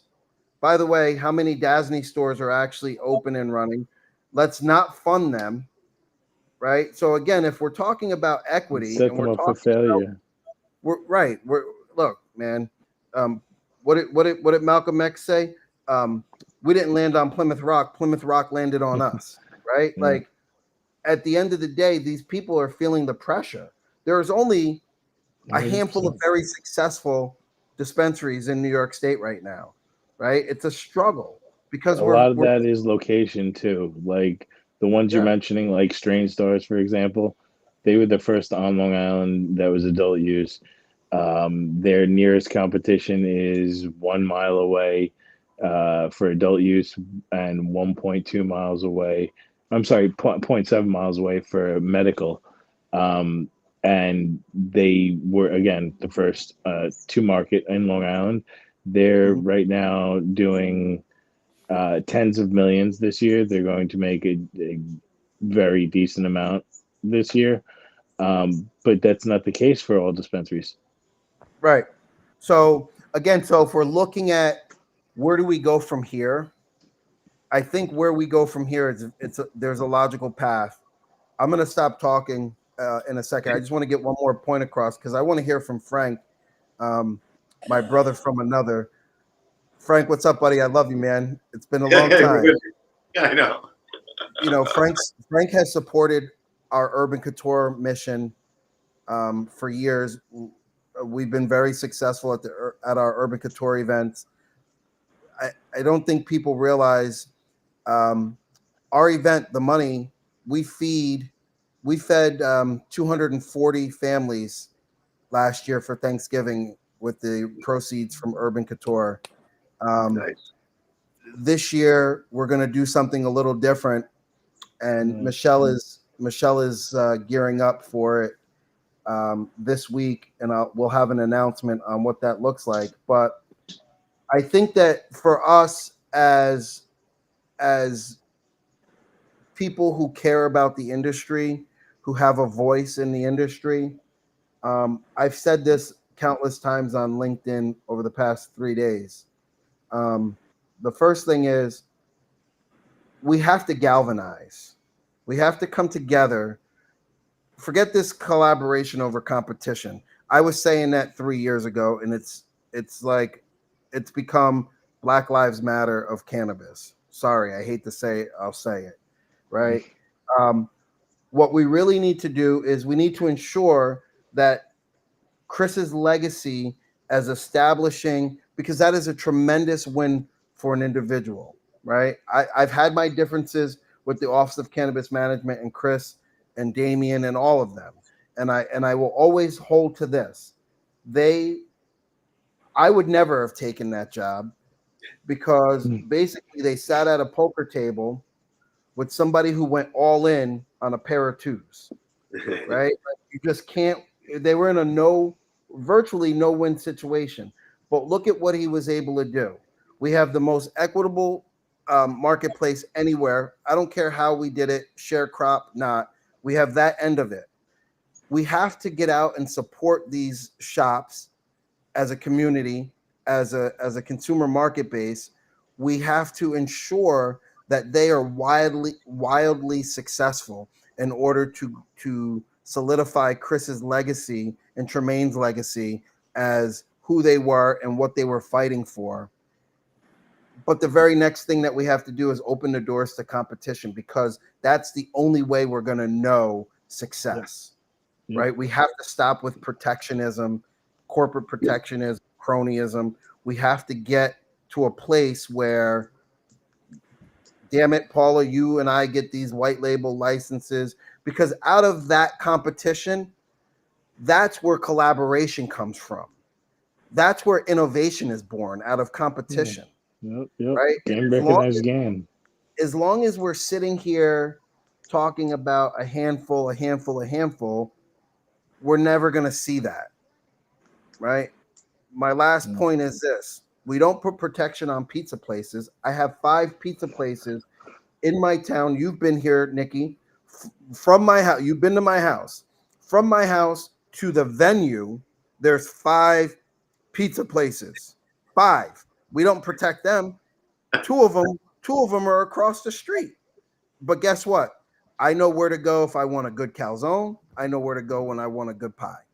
Speaker 5: By the way, how many Dasney stores are actually open and running? Let's not fund them, right? So again, if we're talking about equity,
Speaker 3: Set
Speaker 5: and
Speaker 3: them
Speaker 5: we're
Speaker 3: up for
Speaker 5: talking
Speaker 3: failure.
Speaker 5: we're look, man. What did Malcolm X say? We didn't land on Plymouth Rock. Plymouth Rock landed on us, right?
Speaker 3: Yeah.
Speaker 5: Like, at the end of the day, these people are feeling the pressure. There's only a handful of very successful dispensaries in New York State right now, right? It's a struggle, because
Speaker 3: A lot of that is location too. Like the ones you're mentioning, like Strange Stars, for example, they were the first on Long Island that was adult use. Their nearest competition is 1 mile away for adult use, and 1.2 miles away. I'm sorry, 0.7 miles away for medical. And they were, again, the first to market in Long Island. They're right now doing tens of millions this year. They're going to make a very decent amount this year. But that's not the case for all dispensaries.
Speaker 5: Right. So again, if we're looking at where do we go from here, I think where we go from here is there's a logical path. I'm going to stop talking in a second. I just want to get one more point across, because I want to hear from Frank, my brother from another. Frank, what's up, buddy? I love you, man. It's been a long time.
Speaker 4: Yeah, I know.
Speaker 5: Frank has supported our Urban Couture mission for years. We've been very successful at our Urban Couture events. I don't think people realize our event, the money we fed 240 families last year for Thanksgiving with the proceeds from Urban Couture.
Speaker 4: Nice.
Speaker 5: This year we're going to do something a little different, and Michelle is gearing up for it this week, and we'll have an announcement on what that looks like. But I think that for us as people who care about the industry, who have a voice in the industry, I've said this countless times on LinkedIn over the past 3 days. The first thing is we have to galvanize. We have to come together. Forget this collaboration over competition. I was saying that 3 years ago, and it's like it's become Black Lives Matter of cannabis. Sorry, I hate to say it. I'll say it. Right. What we really need to do is we need to ensure that Chris's legacy as establishing, because that is a tremendous win for an individual, right? I've had my differences with the Office of Cannabis Management and Chris and Damien and all of them. And I will always hold to this. I would never have taken that job because basically they sat at a poker table with somebody who went all in on a pair of twos, right? Like you just can't. They were in a virtually no-win situation. But look at what he was able to do. We have the most equitable marketplace anywhere. I don't care how we did it, share crop, not. We have that end of it. We have to get out and support these shops as a community, as a consumer market base. We have to ensure that they are wildly successful in order to solidify Chris's legacy and Tremaine's legacy as who they were and what they were fighting for. But the very next thing that we have to do is open the doors to competition, because that's the only way we're going to know success, right? We have to stop with protectionism, corporate protectionism, cronyism. We have to get to a place where, damn it, Paula, you and I get these white label licenses, because out of that competition, that's where collaboration comes from. That's where innovation is born, out of competition. Right?
Speaker 3: Game recognized game.
Speaker 5: As long as we're sitting here talking about a handful, we're never going to see that. Right? My last point is this. We don't put protection on pizza places. I have 5 pizza places in my town. You've been here, Nikki. From my house, you've been to my house. From my house to the venue, there's 5 pizza places. 5. We don't protect them. 2 of them are across the street. But guess what? I know where to go if I want a good calzone. I know where to go when I want a good pie.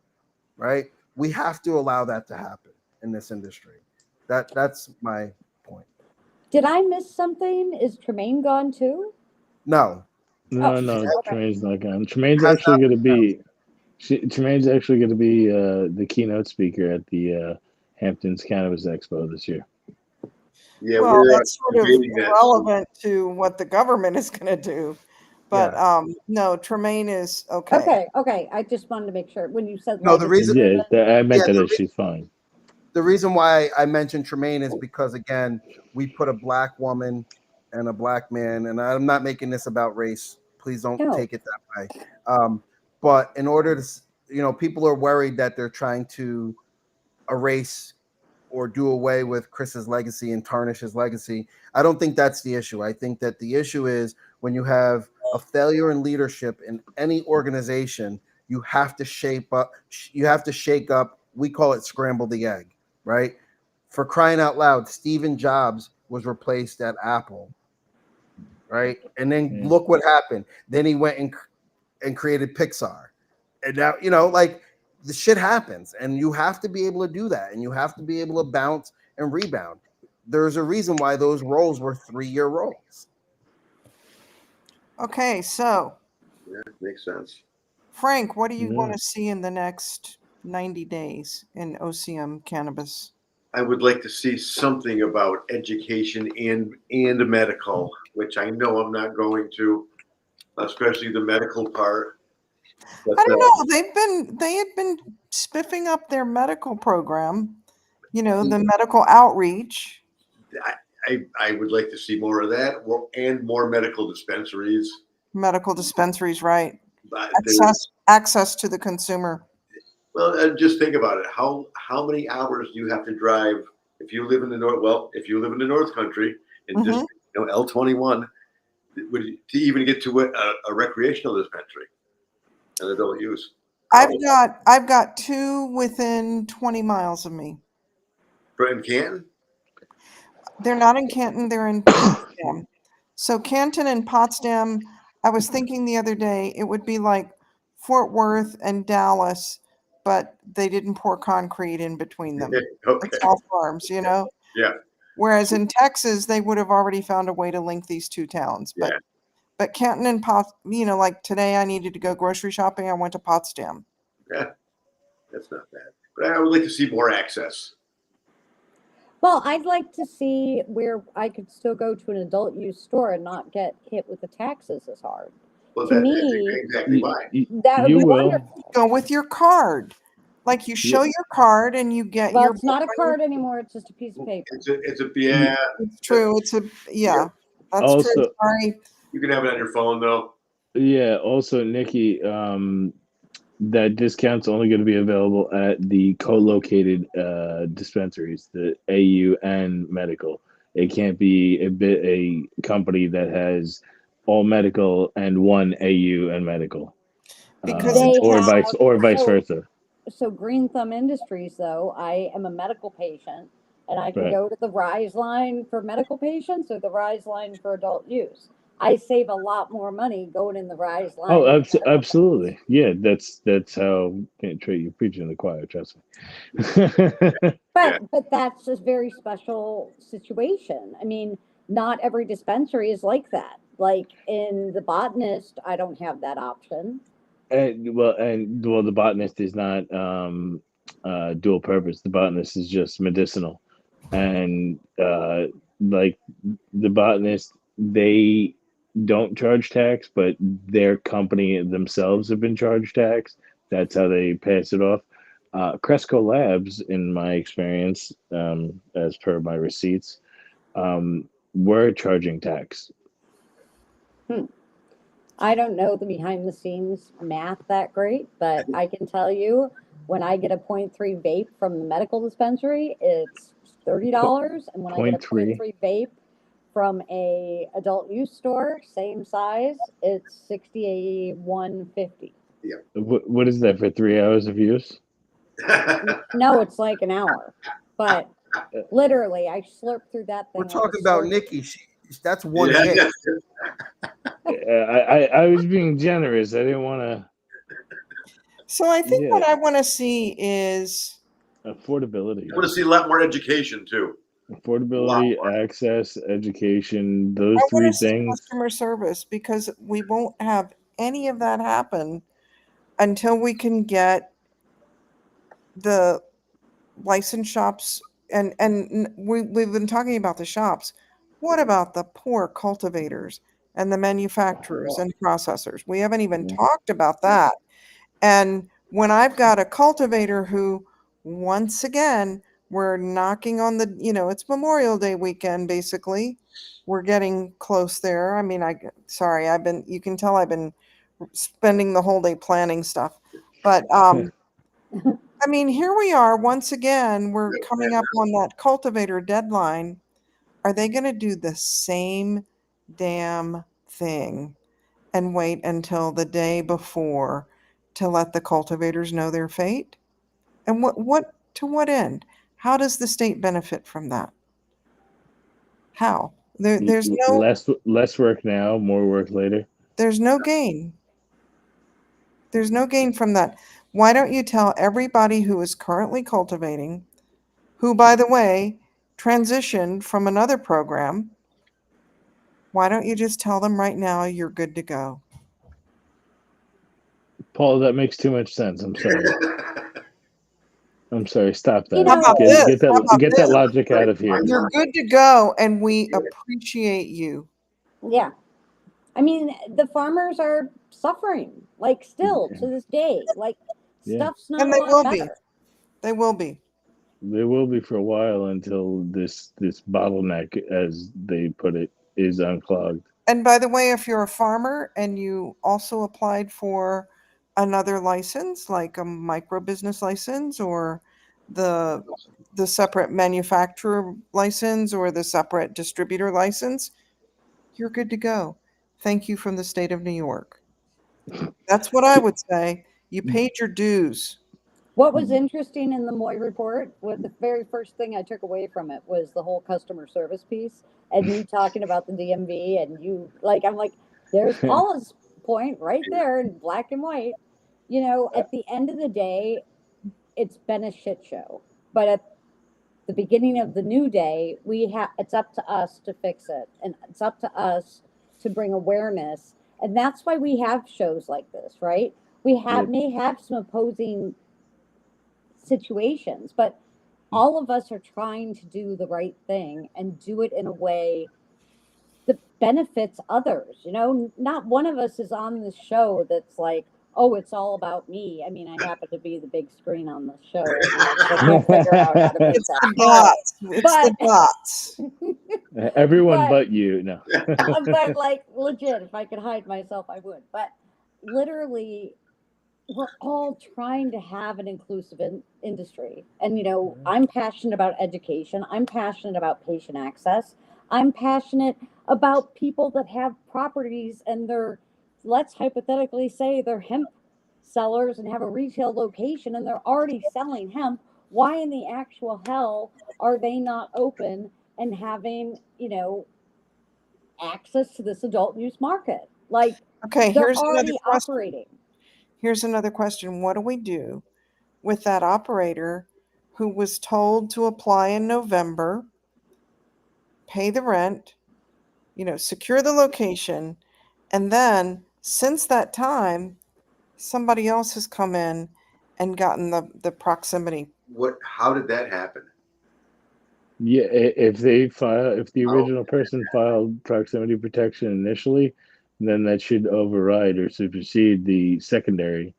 Speaker 5: Right? We have to allow that to happen in this industry. That's my point.
Speaker 2: Did I miss something? Is Tremaine gone too?
Speaker 5: No.
Speaker 3: No, Tremaine's not gone. Tremaine's actually going to be the keynote speaker at the Hamptons Cannabis Expo this year.
Speaker 4: Yeah,
Speaker 1: well, that's sort of
Speaker 4: debating that.
Speaker 1: irrelevant to what the government is going to do. But no, Tremaine is okay.
Speaker 2: Okay. I just wanted to make sure when you said
Speaker 5: No, the reason
Speaker 3: I meant that she's fine.
Speaker 5: The reason why I mentioned Tremaine is because, again, we put a black woman and a black man, and I'm not making this about race. Please don't take it that way. But in order to, people are worried that they're trying to erase or do away with Chris's legacy and tarnish his legacy. I don't think that's the issue. I think that the issue is when you have a failure in leadership in any organization, you have to shake up. We call it scramble the egg, right? For crying out loud, Steve Jobs was replaced at Apple, right? And then look what happened. Then he went and created Pixar. And now, the shit happens, and you have to be able to do that, and you have to be able to bounce and rebound. There's a reason why those roles were 3-year roles.
Speaker 1: Okay, so
Speaker 4: makes sense.
Speaker 1: Frank, what do you want to see in the next 90 days in OCM cannabis?
Speaker 4: I would like to see something about education and medical, which I know I'm not going to, especially the medical part. But
Speaker 1: I don't know. They had been spiffing up their medical program, the medical outreach.
Speaker 4: I would like to see more of that and more medical dispensaries.
Speaker 1: Medical dispensaries, right?
Speaker 4: But
Speaker 1: Access to the consumer.
Speaker 4: well, just think about it. How many hours do you have to drive if you live in the north? Well, if you live in the North Country and just L21, to even get to a recreational dispensary, an adult use.
Speaker 1: I've got two within 20 miles of me.
Speaker 4: In Canton?
Speaker 1: They're not in Canton, they're in Potsdam. So Canton and Potsdam, I was thinking the other day, it would be like Fort Worth and Dallas, but they didn't pour concrete in between them.
Speaker 4: Okay.
Speaker 1: It's all farms,
Speaker 4: Yeah.
Speaker 1: Whereas in Texas, they would have already found a way to link these two towns.
Speaker 4: Yeah.
Speaker 1: But Canton and like today I needed to go grocery shopping, I went to Potsdam.
Speaker 4: Yeah. That's not bad. But I would like to see more access.
Speaker 2: Well, I'd like to see where I could still go to an adult use store and not get hit with the taxes as hard.
Speaker 4: Well,
Speaker 2: To
Speaker 4: that's
Speaker 2: me,
Speaker 4: exactly why.
Speaker 2: That would
Speaker 3: You
Speaker 2: be
Speaker 3: will.
Speaker 2: wonderful.
Speaker 1: Go with your card. Like you show your card and you get
Speaker 2: Well,
Speaker 1: your
Speaker 2: it's not a card anymore. It's just a piece of paper.
Speaker 4: It's a yeah.
Speaker 1: It's true. It's a that's
Speaker 3: Also,
Speaker 1: true. Sorry.
Speaker 4: You can have it on your phone though.
Speaker 3: yeah. Also, Nikki, that discount's only going to be available at the co-located dispensaries, the AU and medical. It can't be a company that has all medical and one AU and medical,
Speaker 1: Because
Speaker 2: They
Speaker 3: or
Speaker 2: have
Speaker 3: vice versa.
Speaker 2: So Green Thumb Industries, though, I am a medical patient, and I can
Speaker 3: Right.
Speaker 2: go to the Rise line for medical patients or the Rise line for adult use. I save a lot more money going in the Rise line.
Speaker 3: Oh,
Speaker 2: for medical
Speaker 3: absolutely. Yeah, that's how you're preaching to the choir. Trust me.
Speaker 2: But that's a very special situation. I mean, not every dispensary is like that. Like in the Botanist, I don't have that option.
Speaker 3: And the botanist is not dual purpose. The botanist is just medicinal, and like the botanist, they don't charge tax, but their company themselves have been charged tax. That's how they pass it off. Cresco Labs, in my experience, as per my receipts, were charging tax.
Speaker 2: I don't know the behind the scenes math that great, but I can tell you when I get a 0.3 vape from the medical dispensary, it's $30. And when I get a
Speaker 3: 0.3.
Speaker 2: 0.3 vape from a adult use store, same size, it's $61.50.
Speaker 3: What is that for 3 hours of use?
Speaker 2: No, it's like an hour. But literally, I slurp through that thing.
Speaker 5: We're
Speaker 2: like
Speaker 5: talking
Speaker 2: a
Speaker 5: about
Speaker 2: slurp.
Speaker 5: Nikki. That's one
Speaker 4: Yeah.
Speaker 5: hit.
Speaker 3: I was being generous. I didn't want to.
Speaker 1: So I think
Speaker 3: Yeah.
Speaker 1: what I want to see is
Speaker 3: Affordability.
Speaker 4: I want to see a lot more education too.
Speaker 3: Affordability, access, education, those
Speaker 1: I want
Speaker 3: three
Speaker 1: to see
Speaker 3: things.
Speaker 1: customer service, because we won't have any of that happen until we can get the licensed shops and we've been talking about the shops. What about the poor cultivators and the manufacturers and processors? We haven't even talked about that. And when I've got a cultivator who, once again, we're knocking on the, it's Memorial Day weekend, basically. We're getting close there. I mean, you can tell I've been spending the whole day planning stuff. But I mean, here we are once again, we're coming up on that cultivator deadline. Are they going to do the same damn thing and wait until the day before to let the cultivators know their fate? And to what end? How does the state benefit from that? How? There's
Speaker 3: Less work now, more work later.
Speaker 1: there's no gain. There's no gain from that. Why don't you tell everybody who is currently cultivating, who, by the way, transitioned from another program, why don't you just tell them right now you're good to go?
Speaker 3: Paula, that makes too much sense. I'm sorry. I'm sorry. Stop
Speaker 2: You
Speaker 3: that.
Speaker 2: know-
Speaker 1: How about this?
Speaker 3: Get
Speaker 1: How
Speaker 3: that.
Speaker 1: about
Speaker 3: Get
Speaker 1: this?
Speaker 3: that logic out of here.
Speaker 1: You're good to go, and we appreciate you.
Speaker 2: Yeah. I mean, the farmers are suffering, like still to this day. Like
Speaker 3: Yeah.
Speaker 2: stuff's not
Speaker 1: And
Speaker 2: a
Speaker 1: they
Speaker 2: lot
Speaker 1: will be.
Speaker 2: better.
Speaker 1: They will be.
Speaker 3: There will be for a while until this bottleneck, as they put it, is unclogged.
Speaker 1: And by the way, if you're a farmer and you also applied for another license, like a micro business license or the separate manufacturer license or the separate distributor license, you're good to go. Thank you from the state of New York. That's what I would say. You paid your dues.
Speaker 2: What was interesting in the Moy report, what the very first thing I took away from it was the whole customer service piece and you talking about the DMV and you like, I'm like, there's Paula's point right there in black and white. You know, at the end of the day, it's been a shit show. But at the beginning of the new day, it's up to us to fix it. And it's up to us to bring awareness. And that's why we have shows like this, right? We may have some opposing situations, but all of us are trying to do the right thing and do it in a way that benefits others. You know, not one of us is on this show that's like, oh, it's all about me. I mean, I happen to be the big screen on the show. I can't figure out how to make
Speaker 1: It's the
Speaker 2: that.
Speaker 1: bots. It's the bots.
Speaker 3: Everyone
Speaker 2: But-
Speaker 3: but you. No.
Speaker 2: But like legit, if I could hide myself, I would. But literally, we're all trying to have an inclusive industry. And, you know, I'm passionate about education. I'm passionate about patient access. I'm passionate about people that have properties and let's hypothetically say they're hemp sellers and have a retail location and they're already selling hemp. Why in the actual hell are they not open and having, you know, access to this adult use market? Like,
Speaker 1: Okay,
Speaker 2: they're
Speaker 1: here's another
Speaker 2: already
Speaker 1: question.
Speaker 2: operating.
Speaker 1: Here's another question. What do we do with that operator who was told to apply in November, pay the rent, secure the location, and then since that time, somebody else has come in and gotten the proximity?
Speaker 4: How did that happen?
Speaker 3: Yeah, if the original person filed proximity protection initially, then that should override or supersede the secondary.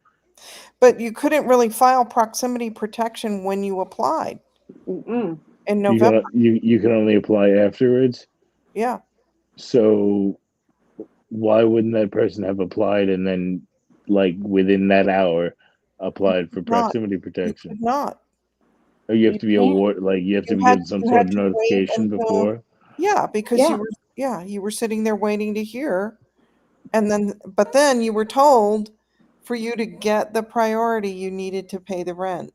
Speaker 1: But you couldn't really file proximity protection when you applied
Speaker 2: Mm-mm.
Speaker 1: in November.
Speaker 3: You can only apply afterwards.
Speaker 1: Yeah.
Speaker 3: So why wouldn't that person have applied and then, like within that hour, applied for proximity
Speaker 1: You
Speaker 3: protection?
Speaker 1: could not.
Speaker 3: Or you have to be
Speaker 2: can't.
Speaker 3: awarded, like you have to
Speaker 1: You
Speaker 3: be
Speaker 1: had-
Speaker 3: given some
Speaker 1: you
Speaker 3: sort
Speaker 1: had
Speaker 3: of
Speaker 1: to wait
Speaker 3: notification
Speaker 1: until-
Speaker 3: before.
Speaker 1: Yeah, because you were sitting there waiting to hear, but then you were told for you to get the priority, you needed to pay the rent.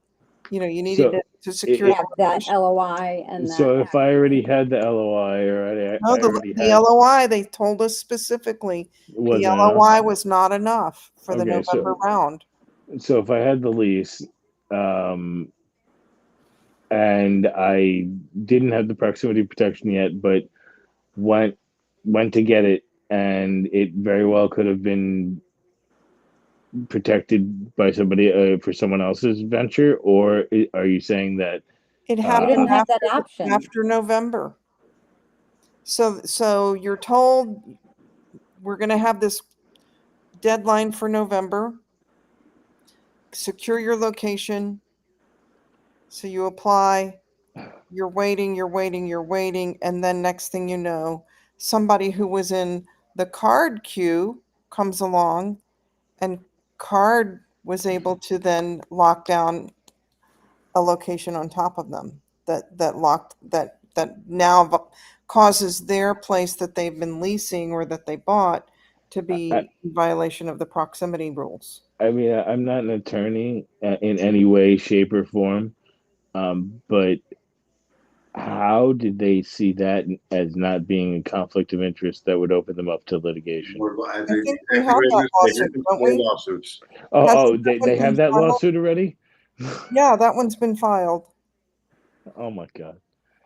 Speaker 1: You needed to secure.
Speaker 2: Have that LOI and
Speaker 3: So
Speaker 2: that.
Speaker 3: if I already had the LOI or I
Speaker 1: No,
Speaker 3: already
Speaker 1: the
Speaker 3: had
Speaker 1: LOI, they told us specifically,
Speaker 3: was
Speaker 1: the
Speaker 3: enough.
Speaker 1: LOI was not enough for the
Speaker 3: Okay,
Speaker 1: November round.
Speaker 3: So if I had the lease, and I didn't have the proximity protection yet, but went to get it, and it very well could have been protected by somebody for someone else's venture, or are you saying that
Speaker 1: It had
Speaker 2: You
Speaker 1: to
Speaker 2: didn't
Speaker 1: be
Speaker 2: have that option.
Speaker 1: after November. So you're told we're going to have this deadline for November. Secure your location. So you apply, you're waiting, and then next thing you know, somebody who was in the card queue comes along, and card was able to then lock down a location on top of them that now causes their place that they've been leasing or that they bought to be in violation of the proximity rules.
Speaker 3: I mean, I'm not an attorney in any way, shape, or form, but how did they see that as not being a conflict of interest that would open them up to litigation?
Speaker 1: I think we have that lawsuit, don't we?
Speaker 4: Lawsuits.
Speaker 3: They have that lawsuit already?
Speaker 1: Yeah, that one's been filed.
Speaker 3: Oh my God.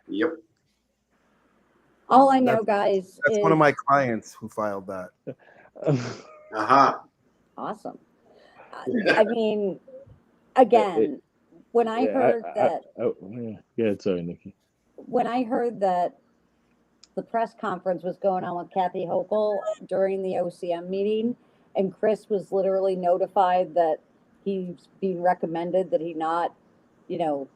Speaker 4: Yep.
Speaker 2: All I know, guys,
Speaker 5: That's
Speaker 2: is
Speaker 5: one of my clients who filed that.
Speaker 4: Uh-huh.
Speaker 2: awesome. I mean, again, when I heard that,
Speaker 3: oh, yeah, sorry, Nikki.
Speaker 2: when I heard that the press conference was going on with Kathy Hochul during the OCM meeting, and Chris was literally notified that he's being recommended that he not, you know,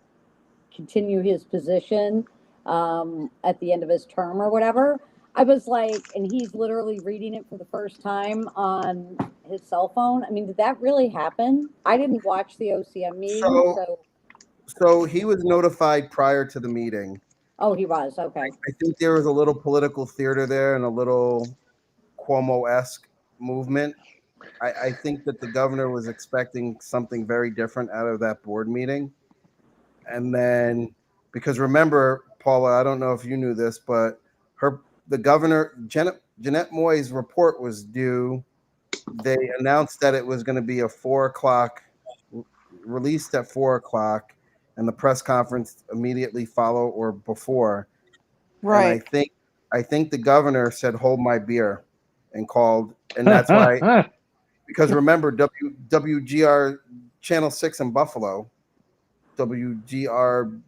Speaker 2: continue his position at the end of his term or whatever. I was like, and he's literally reading it for the first time on his cell phone. I mean, did that really happen? I didn't watch the OCM meeting,
Speaker 5: So he was notified prior to the meeting.
Speaker 2: Oh, he was, okay.
Speaker 5: I think there was a little political theater there and a little Cuomo-esque movement. I think that the governor was expecting something very different out of that board meeting. And then, because remember, Paula, I don't know if you knew this, but the governor, Jeanette Moy's report was due. They announced that it was going to be a 4:00, released at 4:00, and the press conference immediately follow or before.
Speaker 1: Right.
Speaker 5: And I think the governor said, "Hold my beer," and called, and that's why. Because remember, WGR Channel 6 in Buffalo, WGR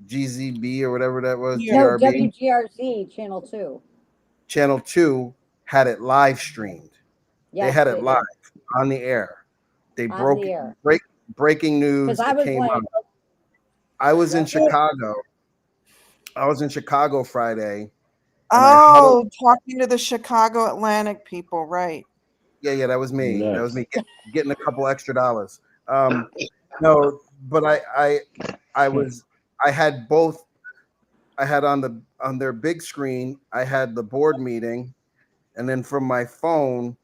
Speaker 5: GZB or whatever that was,
Speaker 1: Yeah.
Speaker 2: No,
Speaker 5: GRB,
Speaker 2: WGRZ Channel 2.
Speaker 5: Channel 2 had it live streamed. They
Speaker 2: Yes,
Speaker 5: had it
Speaker 2: did.
Speaker 5: live on the air. They
Speaker 2: On
Speaker 5: broke
Speaker 2: the air.
Speaker 5: breaking news.
Speaker 2: Because I
Speaker 5: It
Speaker 2: was
Speaker 5: came
Speaker 2: like,
Speaker 5: out. I was in
Speaker 2: Yep.
Speaker 5: Chicago. I was in Chicago Friday. And
Speaker 1: Oh, talking to the Chicago Atlantic people, right?
Speaker 5: Yeah, that was me.
Speaker 3: Nice.
Speaker 5: That was me getting a couple extra dollars. No, but I had both. I had on their big screen, I had the board meeting, and then from my phone,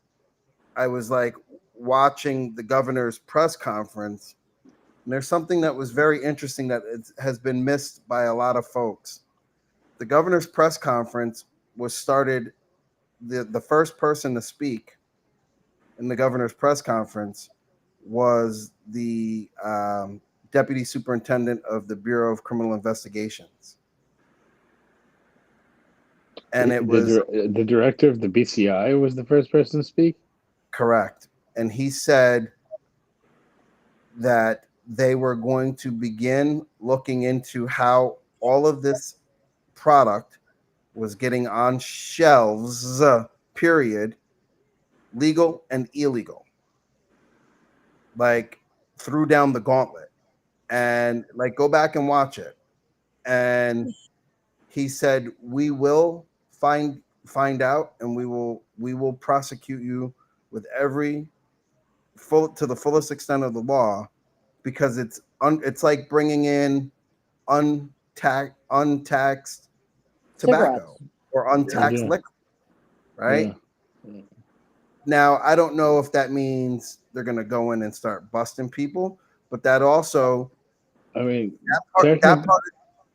Speaker 5: I was like watching the governor's press conference. And there's something that was very interesting that has been missed by a lot of folks. The governor's press conference was started. The first person to speak in the governor's press conference was the deputy superintendent of the Bureau of Criminal Investigations. And it was
Speaker 3: the director of the BCI was the first person to speak.
Speaker 5: correct. And he said that they were going to begin looking into how all of this product was getting on shelves, period, legal and illegal. Like, threw down the gauntlet. And like, go back and watch it. And he said, we will find out, and we will prosecute you with every to the fullest extent of the law, because it's like bringing in untaxed tobacco
Speaker 2: cigarettes.
Speaker 5: or untaxed
Speaker 3: Yeah.
Speaker 5: liquor, right?
Speaker 3: Yeah.
Speaker 5: Now, I don't know if that means they're going to go in and start busting people, but that also,
Speaker 3: I mean,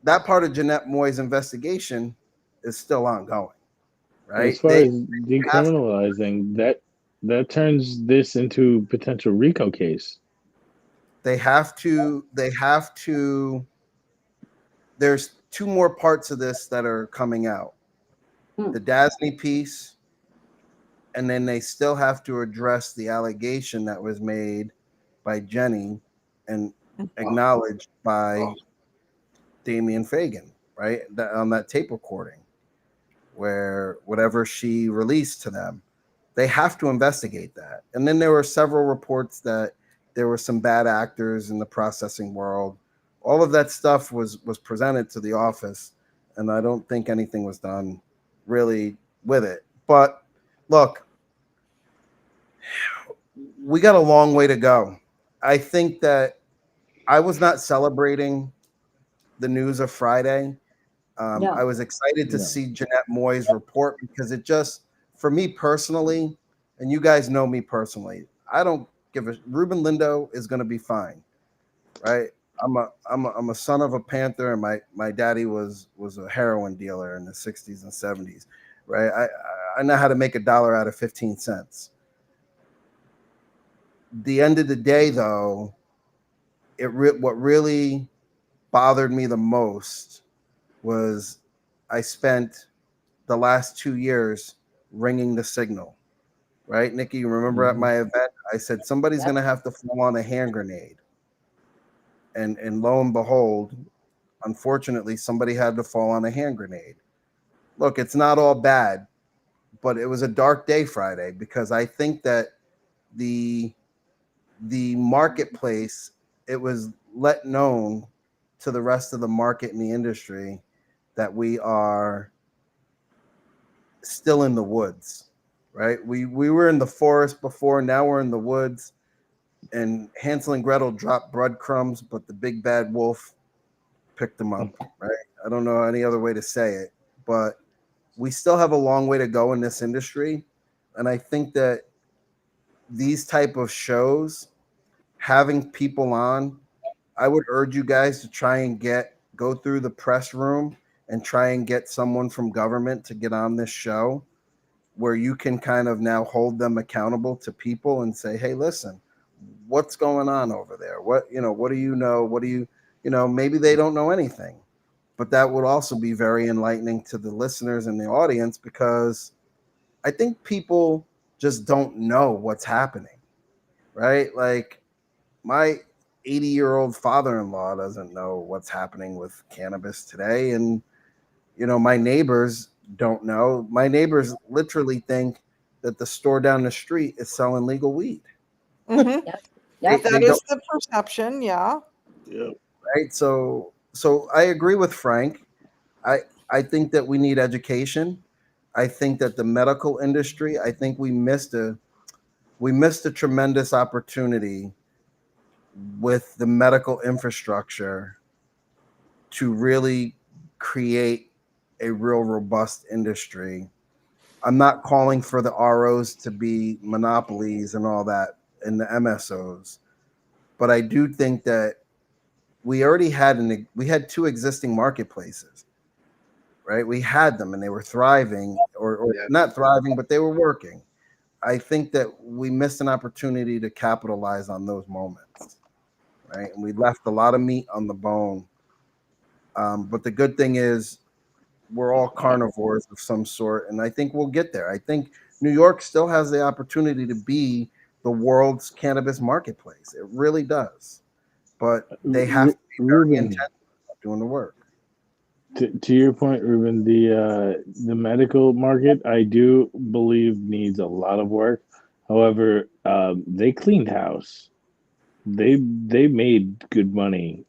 Speaker 5: that part of Jeanette Moy's investigation is still ongoing, right?
Speaker 3: as far as decriminalizing, that turns this into potential RICO case.
Speaker 5: They have to. There's two more parts of this that are coming out. The Dasney piece, and then they still have to address the allegation that was made by Jenny and acknowledged by Damian Fagan, right? On that tape recording, where whatever she released to them, they have to investigate that. And then there were several reports that there were some bad actors in the processing world. All of that stuff was presented to the office, and I don't think anything was done really with it. But look, we got a long way to go. I think that I was not celebrating the news of Friday.
Speaker 2: No.
Speaker 5: I was excited to
Speaker 3: No.
Speaker 5: see Jeanette Moy's report, because it just, for me personally, and you guys know me personally, I don't give a. Ruben Lindo is going to be fine, right? I'm a son of a Panther, and my daddy was a heroin dealer in the 60s and 70s, right? I know how to make $1 out of 15 cents. The end of the day, though, what really bothered me the most was I spent the last 2 years ringing the signal, right? Nikki, you remember at my event, I said somebody's going to have to fall on a hand grenade. and lo and behold, unfortunately, somebody had to fall on a hand grenade. Look, it's not all bad, but it was a dark day Friday because I think that the marketplace, it was let known to the rest of the market in the industry that we are still in the woods, right? We were in the forest before, now we're in the woods, and Hansel and Gretel dropped breadcrumbs, but the big bad wolf picked them up, right? I don't know any other way to say it, but we still have a long way to go in this industry. And I think that these type of shows, having people on, I would urge you guys to try and go through the press room and try and get someone from government to get on this show where you can kind of now hold them accountable to people and say, hey, listen, what's going on over there? What do you know? What do you maybe they don't know anything, but that would also be very enlightening to the listeners and the audience, because I think people just don't know what's happening, right? Like my 80-year-old father-in-law doesn't know what's happening with cannabis today. And, my neighbors don't know. My neighbors literally think that the store down the street is selling legal weed.
Speaker 1: Mhm.
Speaker 2: Yep.
Speaker 5: They,
Speaker 2: Yep.
Speaker 1: That
Speaker 5: they
Speaker 1: is
Speaker 5: don't,
Speaker 1: the perception, yeah.
Speaker 3: Yep.
Speaker 5: right? So I agree with Frank. I think that we need education. I think that the medical industry, I think we missed a tremendous opportunity with the medical infrastructure to really create a real robust industry. I'm not calling for the ROs to be monopolies and all that and the MSOs, but I do think that we already had two existing marketplaces, right? We had them and they were thriving, or
Speaker 4: Yeah.
Speaker 5: not thriving, but they were working. I think that we missed an opportunity to capitalize on those moments, right? And we left a lot of meat on the bone. But the good thing is we're all carnivores of some sort, and I think we'll get there. I think New York still has the opportunity to be the world's cannabis marketplace. It really does, but they have to be very
Speaker 3: Ruben,
Speaker 5: intentional about doing the work.
Speaker 3: to your point, Ruben, the medical market, I do believe needs a lot of work. However, they cleaned house. They made good money.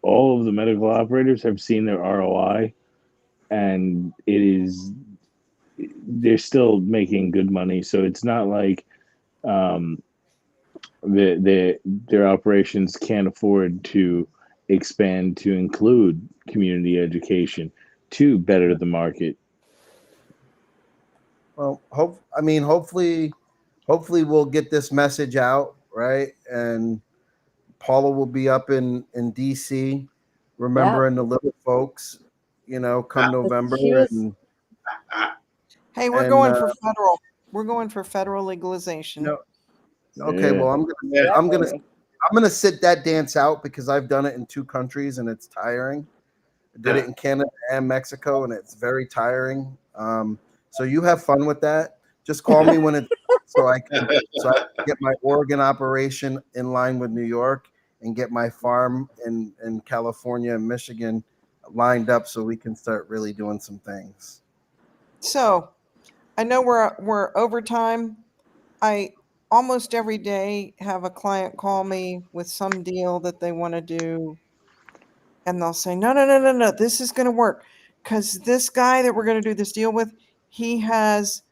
Speaker 3: All of the medical operators have seen their ROI, and they're still making good money. So it's not like um, their operations can't afford to expand to include community education to better the market.
Speaker 5: Well, hopefully we'll get this message out, right? And Paula will be up in DC,
Speaker 2: Yep.
Speaker 5: remembering the little folks, come November,
Speaker 2: She was.
Speaker 5: and
Speaker 1: Hey, we're
Speaker 5: and
Speaker 1: going for federal. We're going for federal legalization.
Speaker 5: okay,
Speaker 3: Yeah.
Speaker 5: well,
Speaker 4: Yeah.
Speaker 5: I'm gonna sit that dance out because I've done it in two countries and it's tiring. I did it in Canada and Mexico, and it's very tiring. So you have fun with that. Just call me when it's so I can get my Oregon operation in line with New York and get my farm in California and Michigan lined up so we can start really doing some things.
Speaker 1: So I know we're over time. I almost every day have a client call me with some deal that they want to do, and they'll say, no, no, no, no, no, this is going to work because this guy that we're going to do this deal with, he has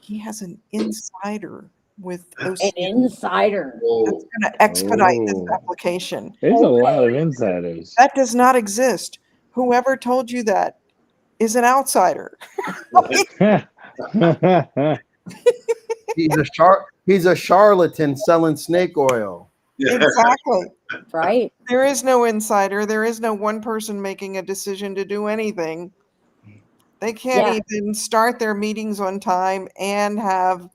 Speaker 1: an insider with
Speaker 2: An
Speaker 1: OCM
Speaker 2: insider.
Speaker 1: that's
Speaker 4: Oh,
Speaker 1: going to expedite this
Speaker 3: Oh,
Speaker 1: application.
Speaker 3: there's a lot of
Speaker 2: Okay.
Speaker 3: insiders.
Speaker 1: That does not exist. Whoever told you that is an outsider.
Speaker 5: He's a charlatan selling snake oil.
Speaker 4: yeah.
Speaker 1: Exactly.
Speaker 2: Right.
Speaker 1: There is no insider. There is no one person making a decision to do anything. They can't
Speaker 2: Yeah.
Speaker 1: even start their meetings on time and have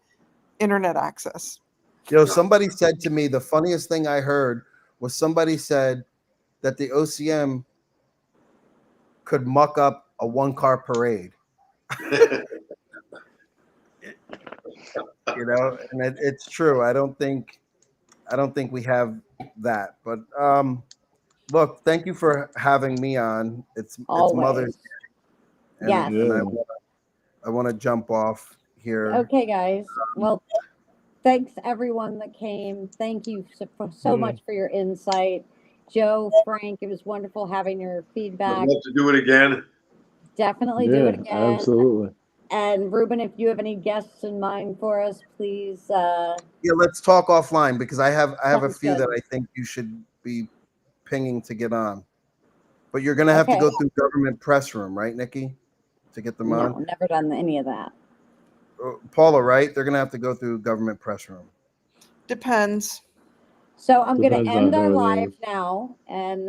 Speaker 1: internet access.
Speaker 5: Somebody said to me, the funniest thing I heard was somebody said that the OCM could muck up a one-car parade. And it's true. I don't think I don't think we have that. But look, thank you for having me on. It's Mother's
Speaker 2: Always.
Speaker 5: Day, and,
Speaker 2: Yes.
Speaker 5: and
Speaker 3: Yeah.
Speaker 5: I want to jump off here.
Speaker 2: Okay, guys. Well, thanks everyone that came. Thank you so
Speaker 3: Yeah.
Speaker 2: much for your insight. Joe, Frank, it was wonderful having your
Speaker 4: I'd
Speaker 2: feedback.
Speaker 4: love to do it again.
Speaker 2: Definitely do it
Speaker 3: Yeah,
Speaker 2: again.
Speaker 3: absolutely.
Speaker 2: And Ruben, if you have any guests in mind for us, please.
Speaker 5: Yeah, let's talk offline because I have a
Speaker 2: Sounds
Speaker 5: few
Speaker 2: good.
Speaker 5: that I think you should be pinging to get on. But you're gonna have to
Speaker 2: Okay.
Speaker 5: go through government press room, right, Nikki, to get them on.
Speaker 2: No, never done any of that.
Speaker 5: Paula, right? They're gonna have to go through government press room.
Speaker 1: Depends.
Speaker 2: So I'm going to
Speaker 3: Depends
Speaker 2: end
Speaker 3: on
Speaker 2: our
Speaker 3: who it
Speaker 2: live
Speaker 3: is.
Speaker 2: now. And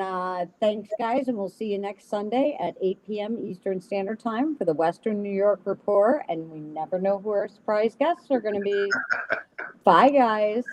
Speaker 2: thanks, guys. And we'll see you next Sunday at 8 p.m. Eastern Standard Time for the Western New York Report. And we never know who our surprise guests are going to be. Bye, guys.